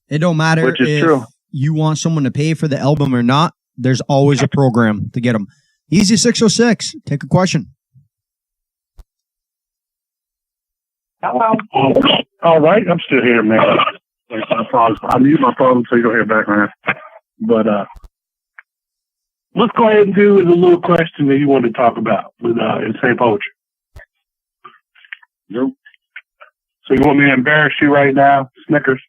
A: It don't matter
B: Which is
A: if
B: true.
A: you want someone to pay for the album or not. There's always a program to get them. Easy 606. Take a question.
E: Hello.
F: All right, I'm still here, man. I mute my phone so you don't hear background. But let's go ahead and do the little question that you wanted to talk about with Insane Poetry.
D: Nope.
F: So you want me to embarrass you right now, Snickers?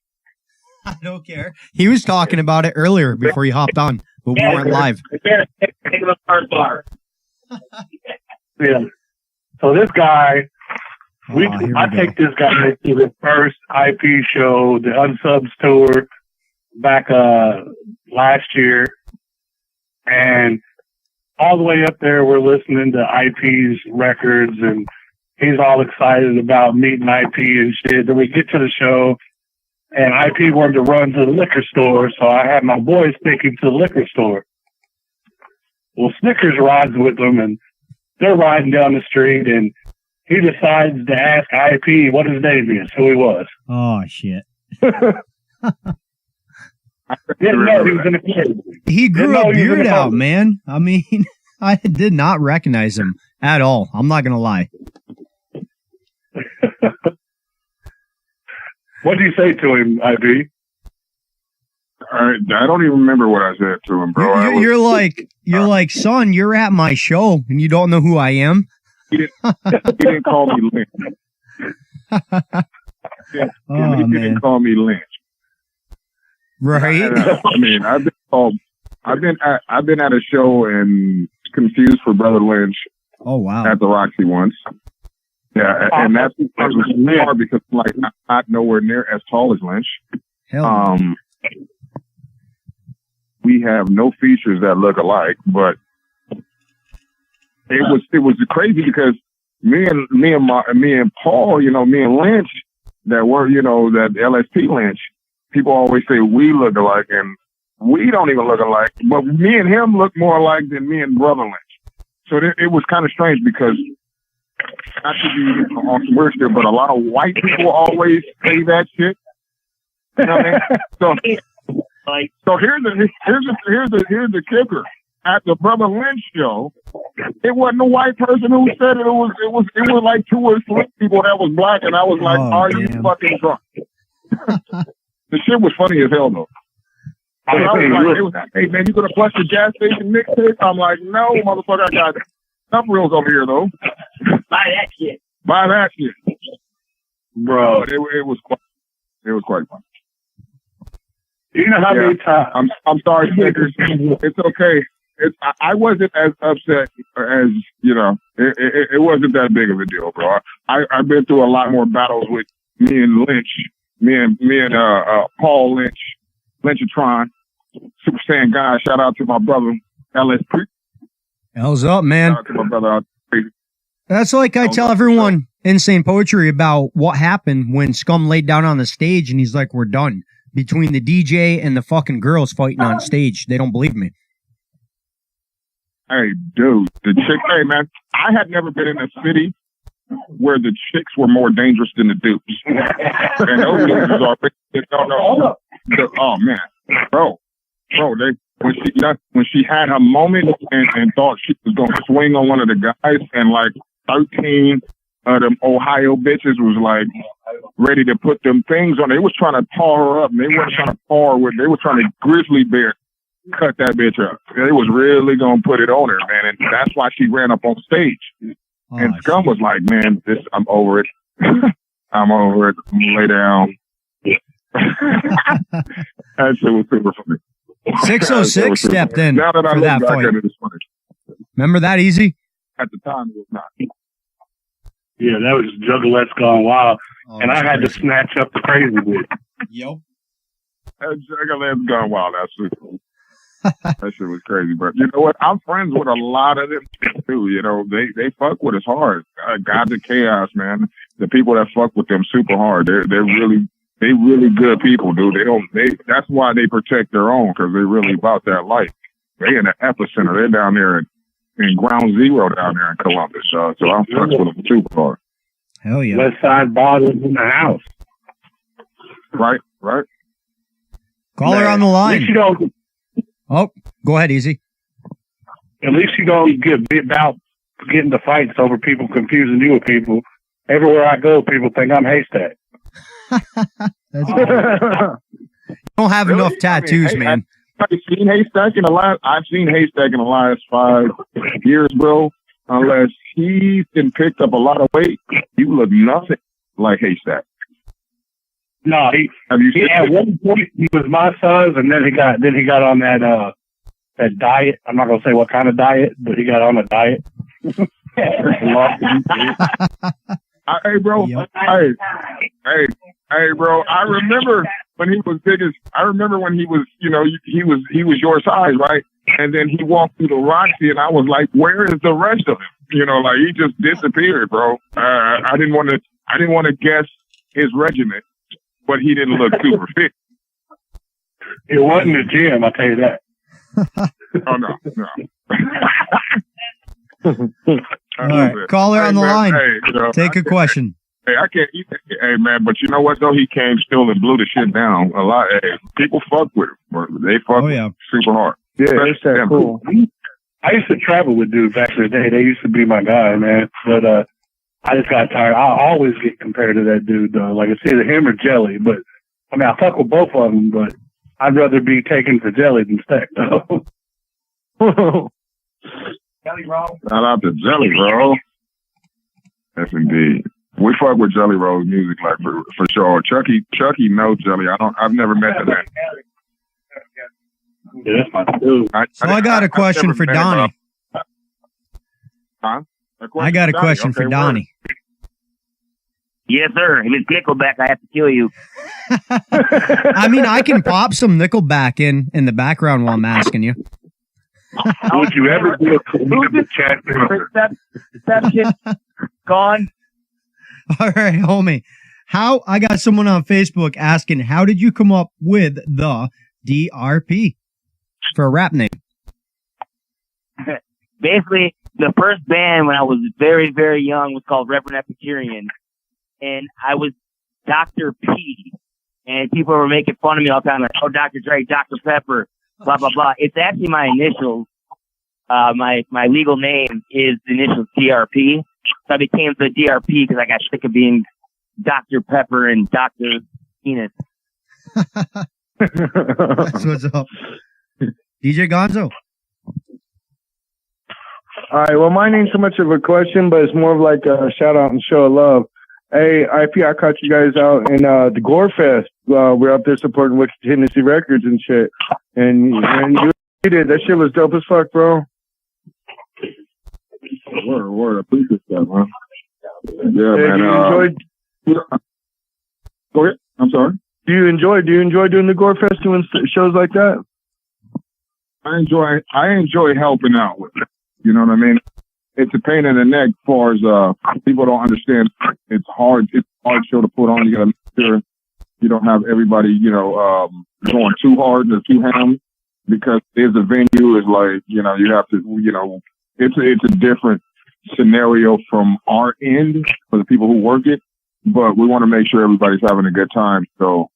A: I don't care. He was talking about it earlier before you hopped on, but we weren't live.
C: Take the first bar.
F: Yeah. So this guy,
A: Here we
F: I
A: go.
F: take this guy to the first IP show, the Unsubs tour, back last year, and all the way up there, we're listening to IP's records, and he's all excited about meeting IP and shit. Then we get to the show, and IP wanted to run to the liquor store, so I had my boys take him to the liquor store. Well, Snickers rides with them, and they're riding down the street, and he decides to ask IP what his name is, who he was.
A: Oh, shit.
F: Didn't know he was in the kid.
A: He grew
F: Didn't know
A: a
F: he was in
A: beard
F: the
A: out,
F: photo.
A: man. I mean, I did not recognize him at all. I'm not going to lie.
F: What do you say to him, IP?
D: I don't even remember what I said to him, bro.
A: You're like, son, you're at my show and you don't know who I am.
D: He didn't call me Lynch. He didn't call me Lynch.
A: Right?
D: I mean, I've been at a show and confused for Brother Lynch
A: Oh, wow.
D: at the Roxy once. Yeah, and that was hard because like I'm not nowhere near as tall as Lynch.
A: Hell,
D: We have no features that look alike, but it was crazy because me and Paul, me and Lynch, that were that LSP Lynch, people always say we look alike, and we don't even look alike. But me and him look more alike than me and Brother Lynch. So it was kind of strange because, not to be on some weird shit, but a lot of white people always say that shit. You know what I mean? So here's the kicker. At the Brother Lynch show, it wasn't a white person who said it. It was like two or three people that was black, and I was like,
A: Oh,
D: "Are you
A: damn.
D: fucking drunk?" The shit was funny as hell though. So I was like, "Hey man, you gonna flush the gas station mixtape?" I'm like, "No, motherfucker, I got some reels over here though.
C: Buy that shit.
D: Buy that shit,
F: Bro,
D: But it was quite fun.
F: you know how many times?
D: I'm sorry, Snickers. It's okay. I wasn't as upset as it wasn't that big of a deal, bro. I've been through a lot more battles with me and Lynch, me and Paul Lynch, Lynchatron, Super Saiyan guy. Shout out to my brother LSP.
A: hell's up, man.
D: Shout out to my brother out there.
A: That's like I tell everyone Insane Poetry about what happened when Scum laid down on the stage and he's like, we're done. between the DJ and the fucking girls fighting on stage. They don't believe me.
D: Hey, dude, the chick. Hey, man, I had never been in a city where the chicks were more dangerous than the dudes. And those dudes are. Oh man, bro, they when she had her moment and thought she was gonna swing on one of the guys, and like 13 of them Ohio bitches was like ready to put them things on. They was trying to paw her up, and they weren't trying to paw her with. They were trying to grizzly bear cut that bitch up. They was really gonna put it on her, man, and that's why she ran up on stage. And Scum was like, "Man, I'm over it. I'm over it. Lay down." That shit was super funny.
A: 606 stepped in
D: now that I
A: for
D: look
A: that
D: back
A: fight.
D: at it, it's funny.
A: Remember that, Easy?
D: At the time, it was not.
F: Yeah, that was Juggalettes gone wild.
A: Oh,
F: And I had to snatch up the crazy bitch.
A: Yep.
D: Juggalettes gone wild. That shit was crazy. But you know what? I'm friends with a lot of them too. You know, they fuck with us hard. Gods of Chaos, man. The people that fuck with them super hard. They're really good people, dude. That's why they protect their own, because they're really about that life. They in the epicenter. They're down there in ground zero down there in Columbus. So I'm friends with them super hard.
A: Hell yeah.
F: West Side bottles in the house.
D: Right.
A: Caller on the line.
F: You don't,
A: Oh, go ahead, Easy.
F: at least you don't get bit about getting the fights over people confusing you with people. Everywhere I go, people think I'm Haystack.
A: That's you don't have enough tattoos, man.
D: I've seen Haystack in the last 5 years, bro. Unless he's been picked up a lot of weight, you look nothing like Haystack.
F: No, he at one point he was my size, and then he got on that diet. I'm not gonna say what kind of diet, but he got on a diet.
D: Hey, bro.
A: Yep.
D: Hey, bro. I remember when he was biggest. I remember when he was, he was your size, right? And then he walked through the Roxy, and I was like, "Where is the rest of him?" Like he just disappeared, bro. I didn't want to guess his regiment, but he didn't look super fit.
F: It wasn't the gym, I tell you that.
D: Oh no.
A: All right, caller on the line.
D: Hey,
A: Take a question.
D: Hey, I can't eat that. Hey, man, but you know what, though? He came still and blew the shit down a lot. Hey, people fuck with him. They fuck with him super hard.
B: Yeah, that's that cool.
F: I used to travel with dudes back in the day. They used to be my guy, man. But I just got tired. I always get compared to that dude, though. Like, it's either him or Jelly. But, I mean, I fuck with both of them, but I'd rather be taken to Jelly than Stack, though.
G: Jelly Roll.
D: Shout out to Jelly Roll. Yes, indeed. We fuck with Jelly Roll's music, like for sure. Chucky knows Jelly. I've never met the man.
F: Yeah, that's my dude.
A: I got a question for Donnie.
D: Huh?
A: I got a question for Donnie.
C: Yes, sir. If it's Nickelback, I have to kill you.
A: I mean, I can pop some Nickelback in the background while I'm asking you.
F: Would you ever do a chat?
C: Perception gone.
A: All right, homie. I got someone on Facebook asking, how did you come up with the DRP for a rap name?
C: Basically, the first band when I was very, very young was called Reverend Epicurean. And I was Dr. P. And people were making fun of me all the time, like, oh, Dr. Dre, Dr. Pepper, blah, blah, blah. It's actually my initials. My legal name is the initials DRP. So I became the DRP because I got sick of being Dr. Pepper and Dr. Penis.
A: That's what's up. DJ Gonzo.
B: All right. Well, mine ain't so much of a question, but it's more of like a shout out and show of love. Hey, IP, I caught you guys out in the Gore Fest. We're up there supporting Wicked Tennessee Records and shit. And you did. That shit was dope as fuck, bro.
D: Word. Appreciate that, man. Yeah,
B: hey,
D: man. Go ahead. I'm sorry.
B: Do you enjoy doing the Gore Fest, doing shows like that?
D: I enjoy helping out with it. You know what I mean? It's a pain in the neck as far as people don't understand. It's hard show to put on. You gotta make sure you don't have everybody, going too hard or too ham, because there's a venue is like, you have to, it's a different scenario from our end for the people who work it, but we want to make sure everybody's having a good time. So,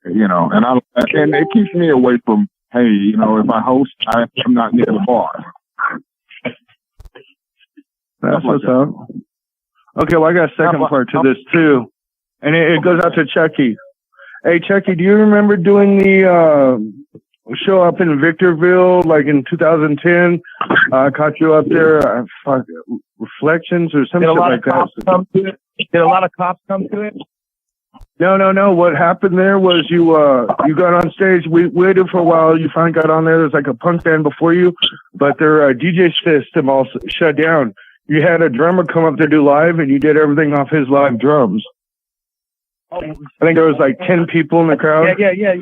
D: and it keeps me away from, hey, if I host, I'm not near the bar.
B: That's what's up. Okay, well, I got a second part to this too, and it goes out to Chucky. Hey, Chucky, do you remember doing the show up in Victorville, like in 2010? I caught you up there. Reflections or something like that.
E: Did a lot of cops come to it?
B: No. What happened there was you got on stage. We waited for a while. You finally got on there. There's like a punk band before you, but their DJ system all shut down. You had a drummer come up to do live, and you did everything off his live drums. I think there was like 10 people in the crowd.
E: Yeah.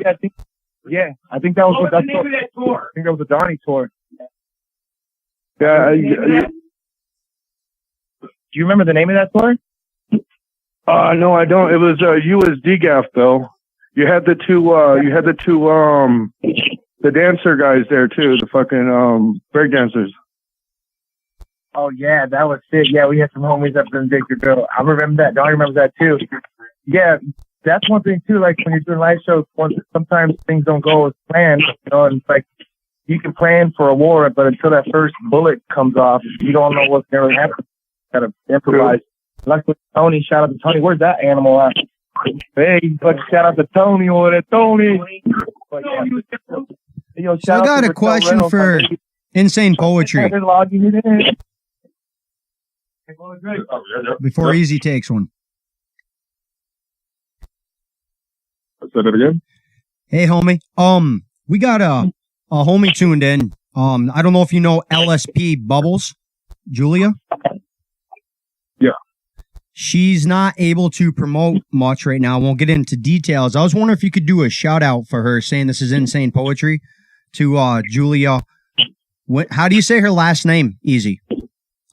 E: I think that was what that tour. I think that was the Donnie tour.
B: Yeah.
E: Do you remember the name of that tour?
B: No, I don't. It was you as DGAF though. You had the two the dancer guys there too, the fucking break dancers.
E: Oh yeah, that was it. Yeah, we had some homies up in Victorville. I remember that. Donnie remembers that too. Yeah, that's one thing too. Like when you're doing live shows, sometimes things don't go as planned. And it's like you can plan for a war, but until that first bullet comes off, you don't know what's going to happen. Got to improvise. Luckily, Tony, shout out to Tony. Where's that animal at? Hey, but shout out to Tony over there. Tony.
A: So I got a question for Insane Poetry. Before Easy takes one.
D: Say that again.
A: Hey, homie. We got a homie tuned in. I don't know if you know LSP Bubbles, Julia.
D: Yeah.
A: She's not able to promote much right now. I won't get into details. I was wondering if you could do a shout out for her, saying this is Insane Poetry to Julia. How do you say her last name? Easy.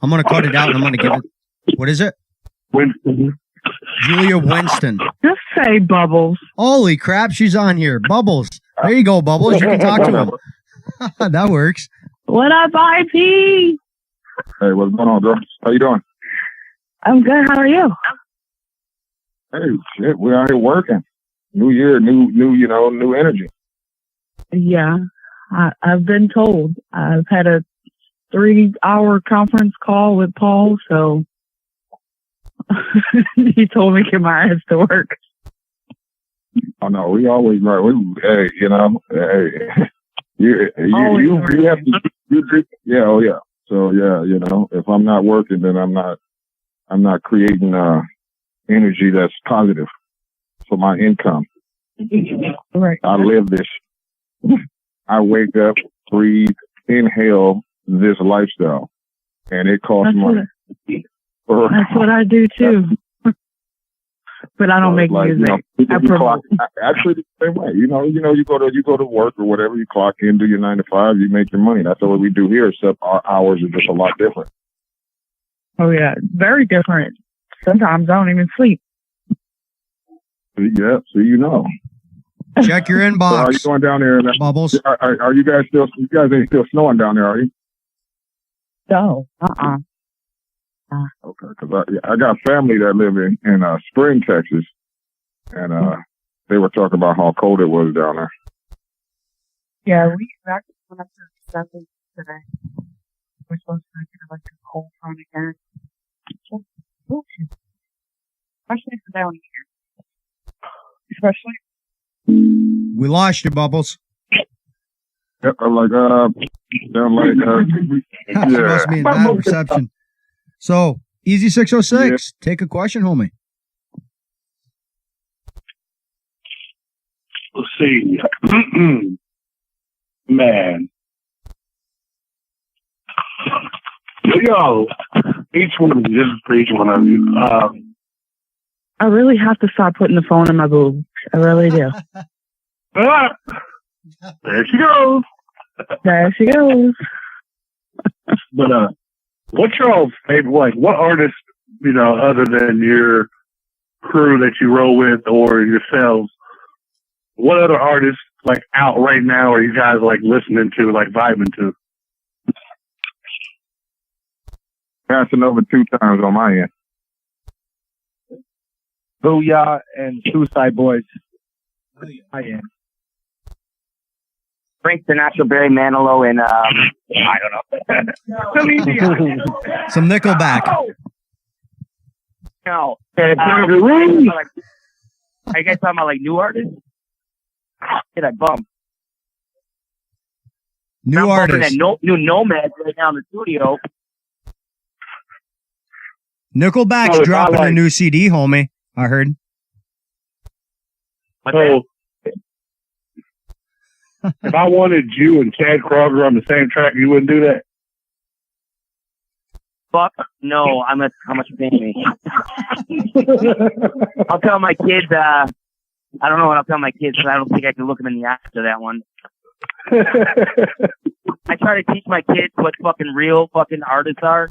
A: I'm gonna cut it out and I'm gonna give it. What is it?
B: Winston.
A: Julia Winston.
I: Just say Bubbles.
A: Holy crap, she's on here. Bubbles. There you go, Bubbles. You can talk to him. That works.
I: What up, IP?
D: Hey, what's going on, girl? How you doing?
I: I'm good. How are you?
D: Hey, shit, we're out here working. New year, new energy.
I: Yeah, I've been told. I've had a 3-hour conference call with Paul, so he told me to get my ass to work.
D: Oh no, we always right. Hey, you have to. Yeah, oh yeah. So yeah, if I'm not working, then I'm not creating energy that's positive for my income.
I: Right.
D: I live this. I wake up, breathe, inhale this lifestyle, and it costs money.
I: That's what I do too. But I don't make music.
D: Actually, the same way. You go to work or whatever. You clock in, do your 9 to 5, you make your money. That's what we do here. Except our hours are just a lot different.
I: Oh yeah, very different. Sometimes I don't even sleep.
D: Yeah, so
A: Check your inbox.
D: So how are you going down there?
A: Bubbles.
D: Are you guys still? You guys ain't still snowing down there, are you?
I: No.
D: Okay, because I got family that live in Spring, Texas, and they were talking about how cold it was down there.
I: Yeah, we actually went up to 7 today. We're supposed to get like a cold front again. Especially for down here. Especially.
A: We lost you, Bubbles.
D: Yep, I'm like, down like,
A: yeah. Must be in bad reception. So, Easy 606, take a question, homie.
F: Let's see. Man. Yo, each one, this is for each one of you.
I: I really have to stop putting the phone in my boob. I really do.
F: There she goes.
I: There she goes.
F: But, what's your favorite, like, what artist, other than your crew that you roll with or yourselves, what other artists like out right now are you guys like listening to, like vibing to?
D: Passing over 2 times on my end.
E: Booyah and Suicide Boys. I am.
C: Frank Sinatra, Barry Manilow, and I don't know.
A: Some Nickelback.
C: No. Are you guys talking about like new artists? Shit, I bumped.
A: New
C: I'm bumping
A: artists.
C: that new Nomads right now in the studio.
A: Nickelback's
F: Oh,
A: dropping
F: I like-
A: a new CD, homie. I heard.
C: What's that?
F: So, if I wanted you and Chad Kroger on the same track, you wouldn't do that?
C: Fuck no, how much you paying me? I'll tell my kids, I don't know what I'll tell my kids, but I don't think I can look them in the eye after that one. I try to teach my kids what fucking real fucking artists are.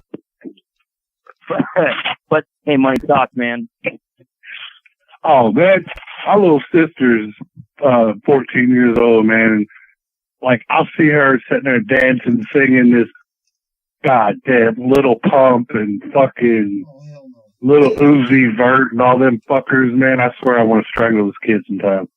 C: But hey, money talks, man.
F: Oh, man, our little sister's 14 years old, man. And, like, I'll see her sitting there dancing, singing this goddamn Little Pump and fucking Little Uzi Vert and all them fuckers, man. I swear I want to strangle those kids sometime.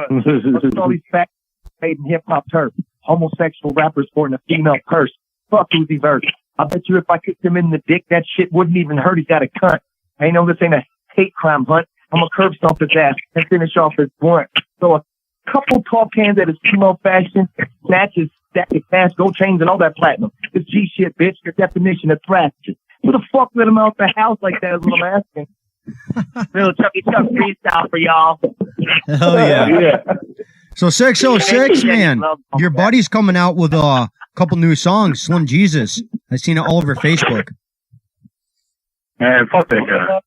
E: What's all these facts made in hip hop turf? Homosexual rappers sporting a female purse. Fuck Uzi Vert. I bet you if I kicked him in the dick, that shit wouldn't even hurt. He's got a cunt. I know this ain't a hate crime hunt. I'm gonna curb stomp his ass and finish off his blunt. So a couple tall cans at his female fashion, snatches, stack of cash, gold chains, and all that platinum. This G shit, bitch. Your definition of thrash. Who the fuck let him out the house like that is what I'm asking.
C: Real Chucky Chuck freestyle for y'all.
A: Hell yeah. So 606, man, your buddy's coming out with a couple new songs, Slim Jesus. I've seen it all over Facebook.
F: Man, fuck that guy.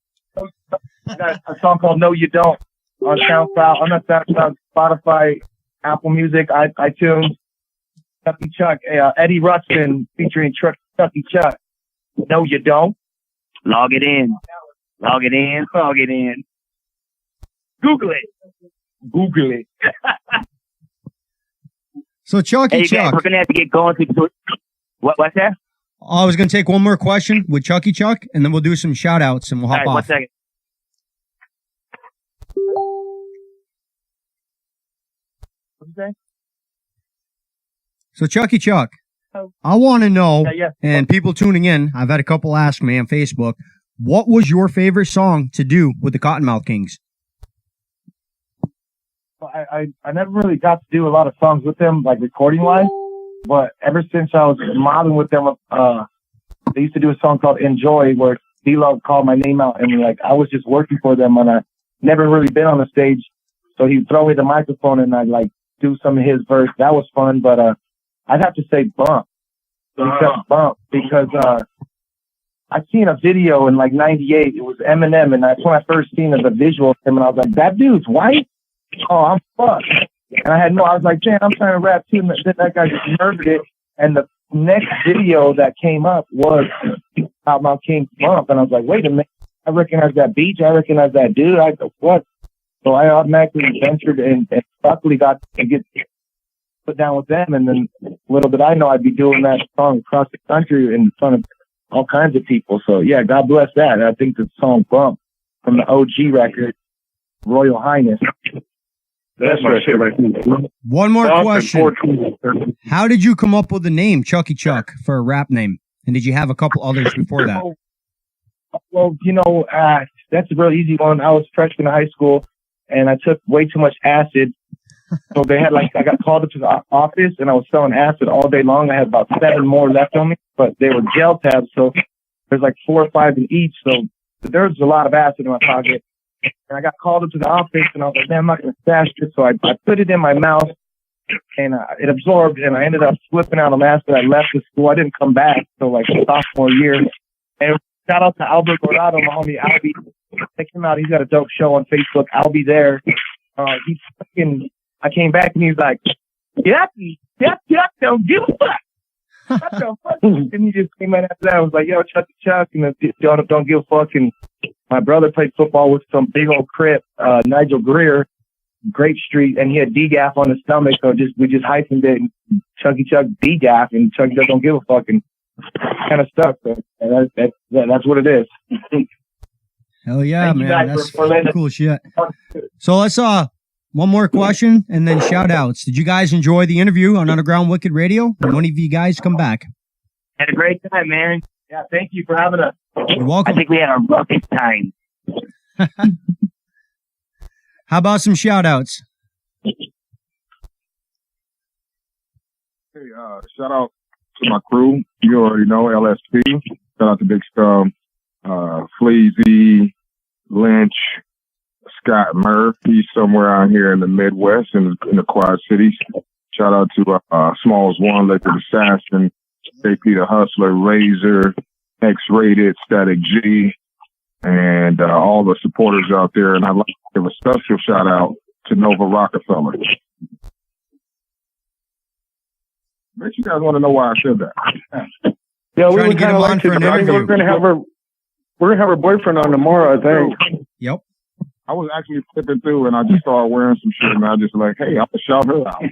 E: Got a song called No You Don't on SoundCloud, on SoundCloud, Spotify, Apple Music, iTunes. Chucky Chuck, Eddie Ruxpin featuring Chucky Chuck. No You Don't.
C: Log it in. Log it in. Log it in. Google it.
E: Google it.
A: So Chucky
C: Hey, you guys,
A: Chuck,
C: we're gonna have to get going. What's that?
A: I was going to take one more question with Chucky Chuck, and then we'll do some shout outs and we'll
C: All
A: hop
C: right, 1
A: off.
C: second.
E: What you say?
A: So Chucky Chuck, I want to know,
E: Yeah.
A: and people tuning in, I've had a couple ask me on Facebook, what was your favorite song to do with the Cottonmouth Kings?
E: I never really got to do a lot of songs with them, like recording wise, but ever since I was mobbing with them, they used to do a song called Enjoy where D-Love called my name out and like I was just working for them and I never really been on the stage. So he'd throw me the microphone and I'd like do some of his verse. That was fun, but I'd have to say Bump. Because I seen a video in like 98. It was Eminem and that's when I first seen the visual of him and I was like, that dude's white? Oh, I'm fucked. And I was like, man, I'm trying to rap too. And then that guy just murdered it. And the next video that came up was Cottonmouth Kings Bump. And I was like, wait a minute. I recognize that beat. I recognize that dude. I go, what? So I automatically ventured and luckily got to get put down with them. And then little did I know I'd be doing that song across the country in front of all kinds of people. So yeah, God bless that. I think the song Bump from the OG record, Royal Highness.
F: That's my shit right there.
A: One more
F: Bump and
A: question.
F: 420.
A: How did you come up with the name Chucky Chuck for a rap name? And did you have a couple others before that?
E: Well, that's a real easy one. I was a freshman in high school and I took way too much acid. So they had I got called up to the office and I was selling acid all day long. I had about 7 more left on me, but they were gel tabs. So there's like 4 or 5 in each. So there's a lot of acid in my pocket. And I got called up to the office and I was like, man, I'm not going to stash this. So I put it in my mouth and it absorbed and I ended up flipping out on acid. I left the school. I didn't come back till like sophomore year. And shout out to Albert Dorado, my homie Albie. Check him out. He's got a dope show on Facebook. I'll be there. I came back and he's like, Yucky, don't give a fuck. What the fuck? And he just came in after that. I was like, yo, Chuck, and don't give a fuck. And my brother played football with some big old crip, Nigel Greer, Grape Street, and he had D-Gaff on his stomach, so we just hyphened it, and Chucky Chuck D-Gaff, and Chucky Chuck don't give a fuck, and kind of stuff. So that's what it is.
A: Hell yeah, man. That's cool shit. So let's one more question and then shout outs. Did you guys enjoy the interview on Underground Wicked Radio? And when have you guys come back?
C: Had a great time, man.
E: Yeah, thank you for having us.
A: You're welcome.
C: I think we had a ruckus time.
A: How about some shout outs?
D: Hey, shout out to my crew. You already know, LSP. Shout out to Big Scum, Fleazy, Lynch, Scott Murph. He's somewhere out here in the Midwest in the Quad Cities. Shout out to Smalls One, Liquid Assassin, JP the Hustler, Razor, X-Rated, Static G, and all the supporters out there. And I'd like to give a special shout out to Nova Rockefeller. Bet you guys want to know why I said that.
B: Yeah, we
A: Trying
B: were
A: to get
B: kind
A: him
B: of
A: on
B: like
A: for an interview.
B: We're gonna have her boyfriend on tomorrow, I think.
A: Yep.
D: I was actually flipping through and I just started wearing some shit and I just like, hey, I'm gonna shout her out.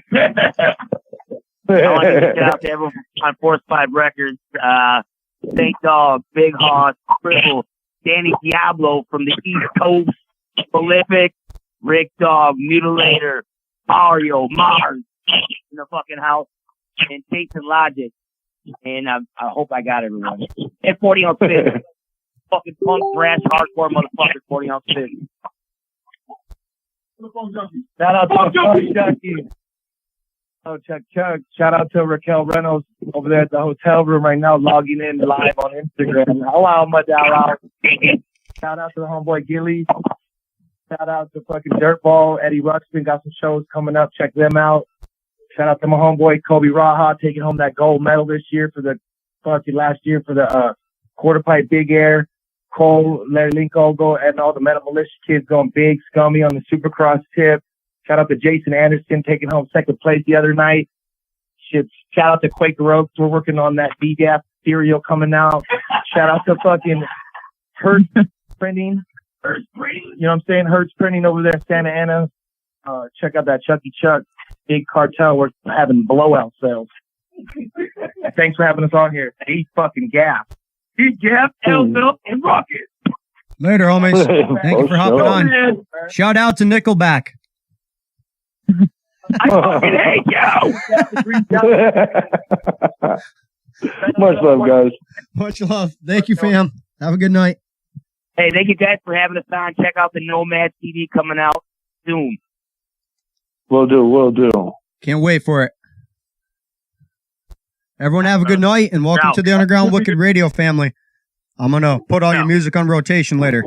C: I want to shout out to everyone on Force 5 Records, St. Dog, Big Hoss, Cripple, Danny Diablo from the East Coast, Prolific, Rick Dog, Mutilator, Mario, Mars in the fucking house, and Jason Logic. And I hope I got everyone. And 40 ounce fit. Fucking punk, thrash, hardcore motherfucker, 40 ounce fit.
E: Shout out to Chucky. Oh, Chuck. Shout out to Raquel Reynolds over there at the hotel room right now, logging in live on Instagram. Hello, Madala. Shout out to the homeboy Gillies. Shout out to fucking Dirtball. Eddie Ruxpin got some shows coming up. Check them out. Shout out to my homeboy Kobe Raha taking home that gold medal this year for the last year for the quarter pipe big air. Cole, Larry Lincoln, and all the Metal Militia kids going big, scummy on the Supercross tip. Shout out to Jason Anderson taking home second place the other night. Shit. Shout out to Quaker Oaks. We're working on that D-Gap cereal coming out. Shout out to fucking Hertz Printing. You know what I'm saying? Hertz Printing over there in Santa Ana. Check out that Chucky Chuck big cartel. We're having blowout sales. Thanks for having us on here. He's fucking Gap. He's Gap, Elville, and Rocket.
A: Later, homies. Thank you for hopping on. Shout out to Nickelback.
C: I fucking hate you.
B: Much love, guys.
A: Much love. Thank you, fam. Have a good night.
C: Hey, thank you guys for having us on. Check out the Nomad CD coming out soon.
B: Will do.
A: Can't wait for it. Everyone have a good night and welcome to the Underground Wicked Radio family. I'm going to put all your music on rotation later.